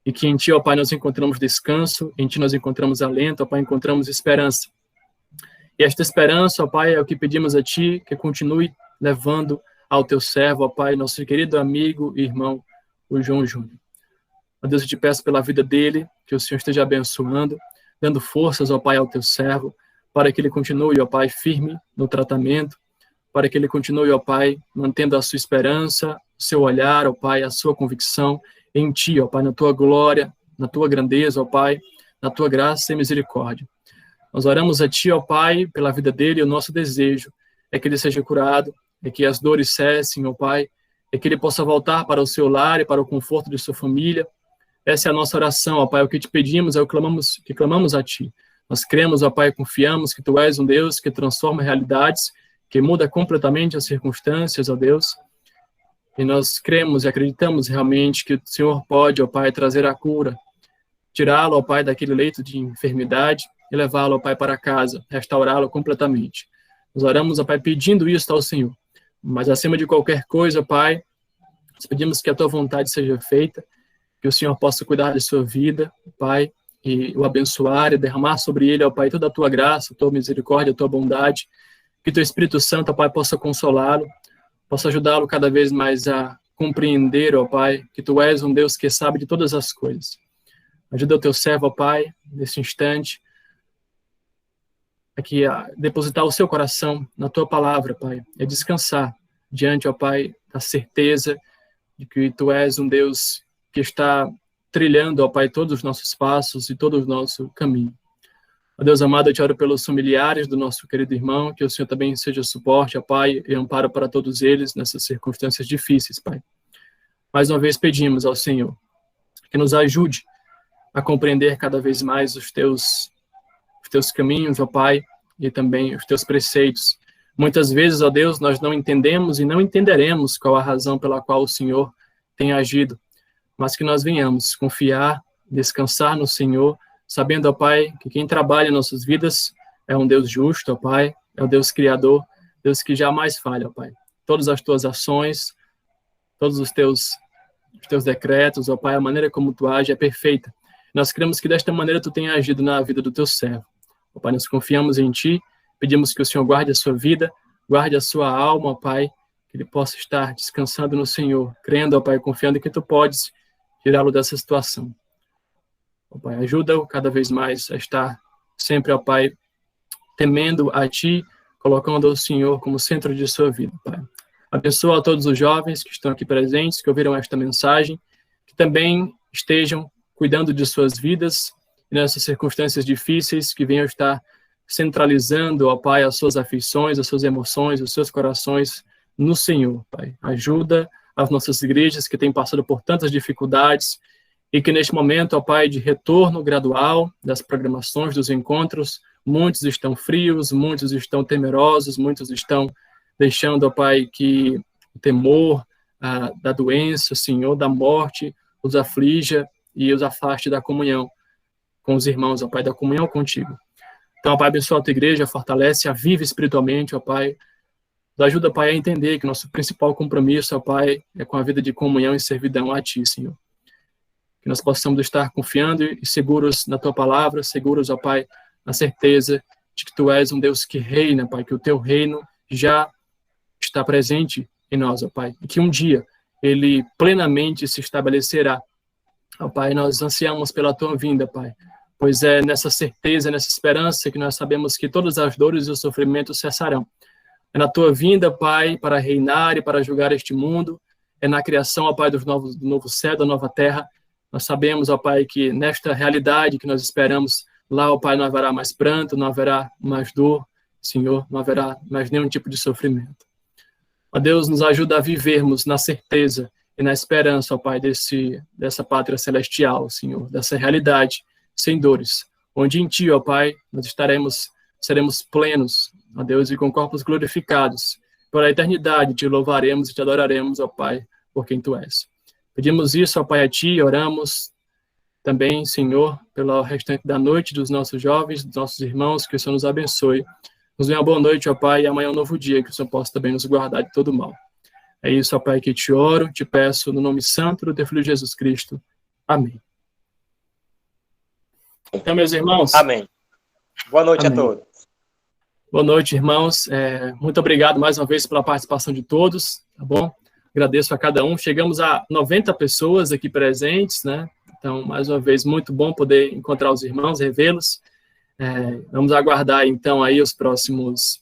e que em Ti, ó Pai, nós encontramos descanso, em Ti nós encontramos alento, ó Pai, encontramos esperança. E esta esperança, ó Pai, é o que pedimos a Ti, que continue levando ao Teu servo, ó Pai, nosso querido amigo e irmão, o João Júnior. Ó Deus, eu te peço pela vida dele, que o Senhor esteja abençoando, dando forças, ó Pai, ao Teu servo, para que ele continue, ó Pai, firme no tratamento, para que ele continue, ó Pai, mantendo a sua esperança, o seu olhar, ó Pai, a sua convicção em Ti, ó Pai, na Tua glória, na Tua grandeza, ó Pai, na Tua graça e misericórdia. Nós oramos a Ti, ó Pai, pela vida dele, e o nosso desejo é que ele seja curado, é que as dores cessem, ó Pai, é que ele possa voltar para o seu lar e para o conforto de sua família. Essa é a nossa oração, ó Pai, o que te pedimos é o que clamamos a Ti. Nós cremos, ó Pai, confiamos que Tu és um Deus que transforma realidades, que muda completamente as circunstâncias, ó Deus. E nós cremos e acreditamos realmente que o Senhor pode, ó Pai, trazer a cura, tirá-lo, ó Pai, daquele leito de enfermidade e levá-lo, ó Pai, para casa, restaurá-lo completamente. Nós oramos, ó Pai, pedindo isso ao Senhor. Mas acima de qualquer coisa, ó Pai, nós pedimos que a Tua vontade seja feita, que o Senhor possa cuidar de sua vida, Pai, e o abençoar e derramar sobre ele, ó Pai, toda a Tua graça, a Tua misericórdia, a Tua bondade, que Teu Espírito Santo, ó Pai, possa consolá-lo, possa ajudá-lo cada vez mais a compreender, ó Pai, que Tu és um Deus que sabe de todas as coisas. Ajuda o Teu servo, ó Pai, nesse instante, aqui a depositar o seu coração na Tua palavra, Pai, e descansar diante, ó Pai, da certeza de que Tu és um Deus que está trilhando, ó Pai, todos os nossos passos e todo o nosso caminho. Ó Deus amado, eu te oro pelos familiares do nosso querido irmão, que o Senhor também seja suporte, ó Pai, e amparo para todos eles nessas circunstâncias difíceis, Pai. Mais uma vez pedimos ao Senhor que nos ajude a compreender cada vez mais os teus caminhos, ó Pai, e também os teus preceitos. Muitas vezes, ó Deus, nós não entendemos e não entenderemos qual a razão pela qual o Senhor tem agido, mas que nós venhamos confiar, descansar no Senhor, sabendo, ó Pai, que quem trabalha em nossas vidas é um Deus justo, ó Pai, é o Deus Criador, Deus que jamais falha, ó Pai. Todas as tuas ações, todos os teus decretos, ó Pai, a maneira como tu age é perfeita. Nós cremos que desta maneira tu tem agido na vida do teu servo. Ó Pai, nós confiamos em ti, pedimos que o Senhor guarde a sua vida, guarde a sua alma, ó Pai, que ele possa estar descansando no Senhor, crendo, ó Pai, confiando que tu podes tirá-lo dessa situação. Ó Pai, ajuda-o cada vez mais a estar sempre, ó Pai, temendo a ti, colocando o Senhor como centro de sua vida, Pai. Abençoa a todos os jovens que estão aqui presentes, que ouviram esta mensagem, que também estejam cuidando de suas vidas e nessas circunstâncias difíceis, que venham estar centralizando, ó Pai, as suas afeições, as suas emoções, os seus corações no Senhor, Pai. Ajuda as nossas igrejas que têm passado por tantas dificuldades e que neste momento, ó Pai, de retorno gradual das programações, dos encontros, muitos estão frios, muitos estão temerosos, muitos estão deixando, ó Pai, que o temor da doença, Senhor, da morte, os aflija e os afaste da comunhão com os irmãos, ó Pai, da comunhão contigo. Então, ó Pai, abençoa a tua igreja, fortalece, aviva espiritualmente, ó Pai. Nos ajuda, Pai, a entender que nosso principal compromisso, ó Pai, é com a vida de comunhão e servidão a ti, Senhor. Que nós possamos estar confiando e seguros na tua palavra, seguros, ó Pai, na certeza de que tu és um Deus que reina, Pai, que o teu reino já está presente em nós, ó Pai, e que um dia ele plenamente se estabelecerá. Ó Pai, nós ansiamos pela tua vinda, Pai, pois é nessa certeza, nessa esperança que nós sabemos que todas as dores e os sofrimentos cessarão. É na tua vinda, Pai, para reinar e para julgar este mundo, é na criação, ó Pai, do novo céu, da nova terra. Nós sabemos, ó Pai, que nesta realidade que nós esperamos, lá, ó Pai, não haverá mais pranto, não haverá mais dor, Senhor, não haverá mais nenhum tipo de sofrimento. Ó Deus, nos ajuda a vivermos na certeza e na esperança, ó Pai, dessa pátria celestial, Senhor, dessa realidade sem dores, onde em Ti, ó Pai, nós seremos plenos, ó Deus, e com corpos glorificados. Pela eternidade Te louvaremos e Te adoraremos, ó Pai, por quem Tu és. Pedimos isso, ó Pai, a Ti, oramos também, Senhor, pelo restante da noite dos nossos jovens, dos nossos irmãos, que o Senhor nos abençoe. Nos dê uma boa noite, ó Pai, e amanhã é um novo dia, que o Senhor possa também nos guardar de todo mal. É isso, ó Pai, que te oro, te peço, no nome santo do teu Filho Jesus Cristo. Amém. Então, meus irmãos... Amém. Boa noite Amém. A todos. Boa noite, irmãos. Muito obrigado mais uma vez pela participação de todos, tá bom? Agradeço a cada um. Chegamos a 90 pessoas aqui presentes, né? Então, mais uma vez, muito bom poder encontrar os irmãos, revê-los. Vamos aguardar, então, aí os próximos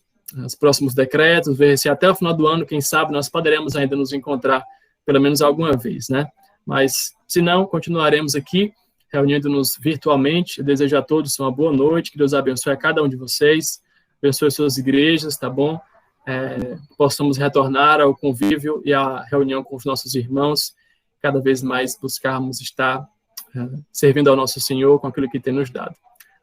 decretos, ver se até o final do ano, quem sabe, nós poderemos ainda nos encontrar pelo menos alguma vez, né? Mas, se não, continuaremos aqui, reunindo-nos virtualmente. Eu desejo a todos uma boa noite, que Deus abençoe a cada um de vocês, abençoe suas igrejas, tá bom? Possamos retornar ao convívio e à reunião com os nossos irmãos, cada vez mais buscarmos estar servindo ao nosso Senhor com aquilo que tem nos dado.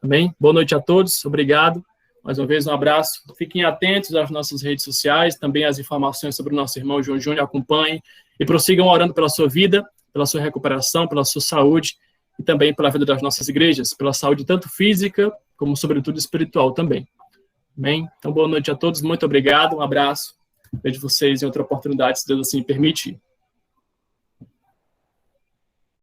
Amém? Boa noite a todos, obrigado. Mais uma vez, um abraço. Fiquem atentos às nossas redes sociais, também às informações sobre o nosso irmão João Júnior, acompanhem e prossigam orando pela sua vida, pela sua recuperação, pela sua saúde e também pela vida das nossas igrejas, pela saúde tanto física como, sobretudo, espiritual também. Amém? Então, boa noite a todos, muito obrigado, um abraço. Vejo vocês em outra oportunidade, se Deus assim permitir.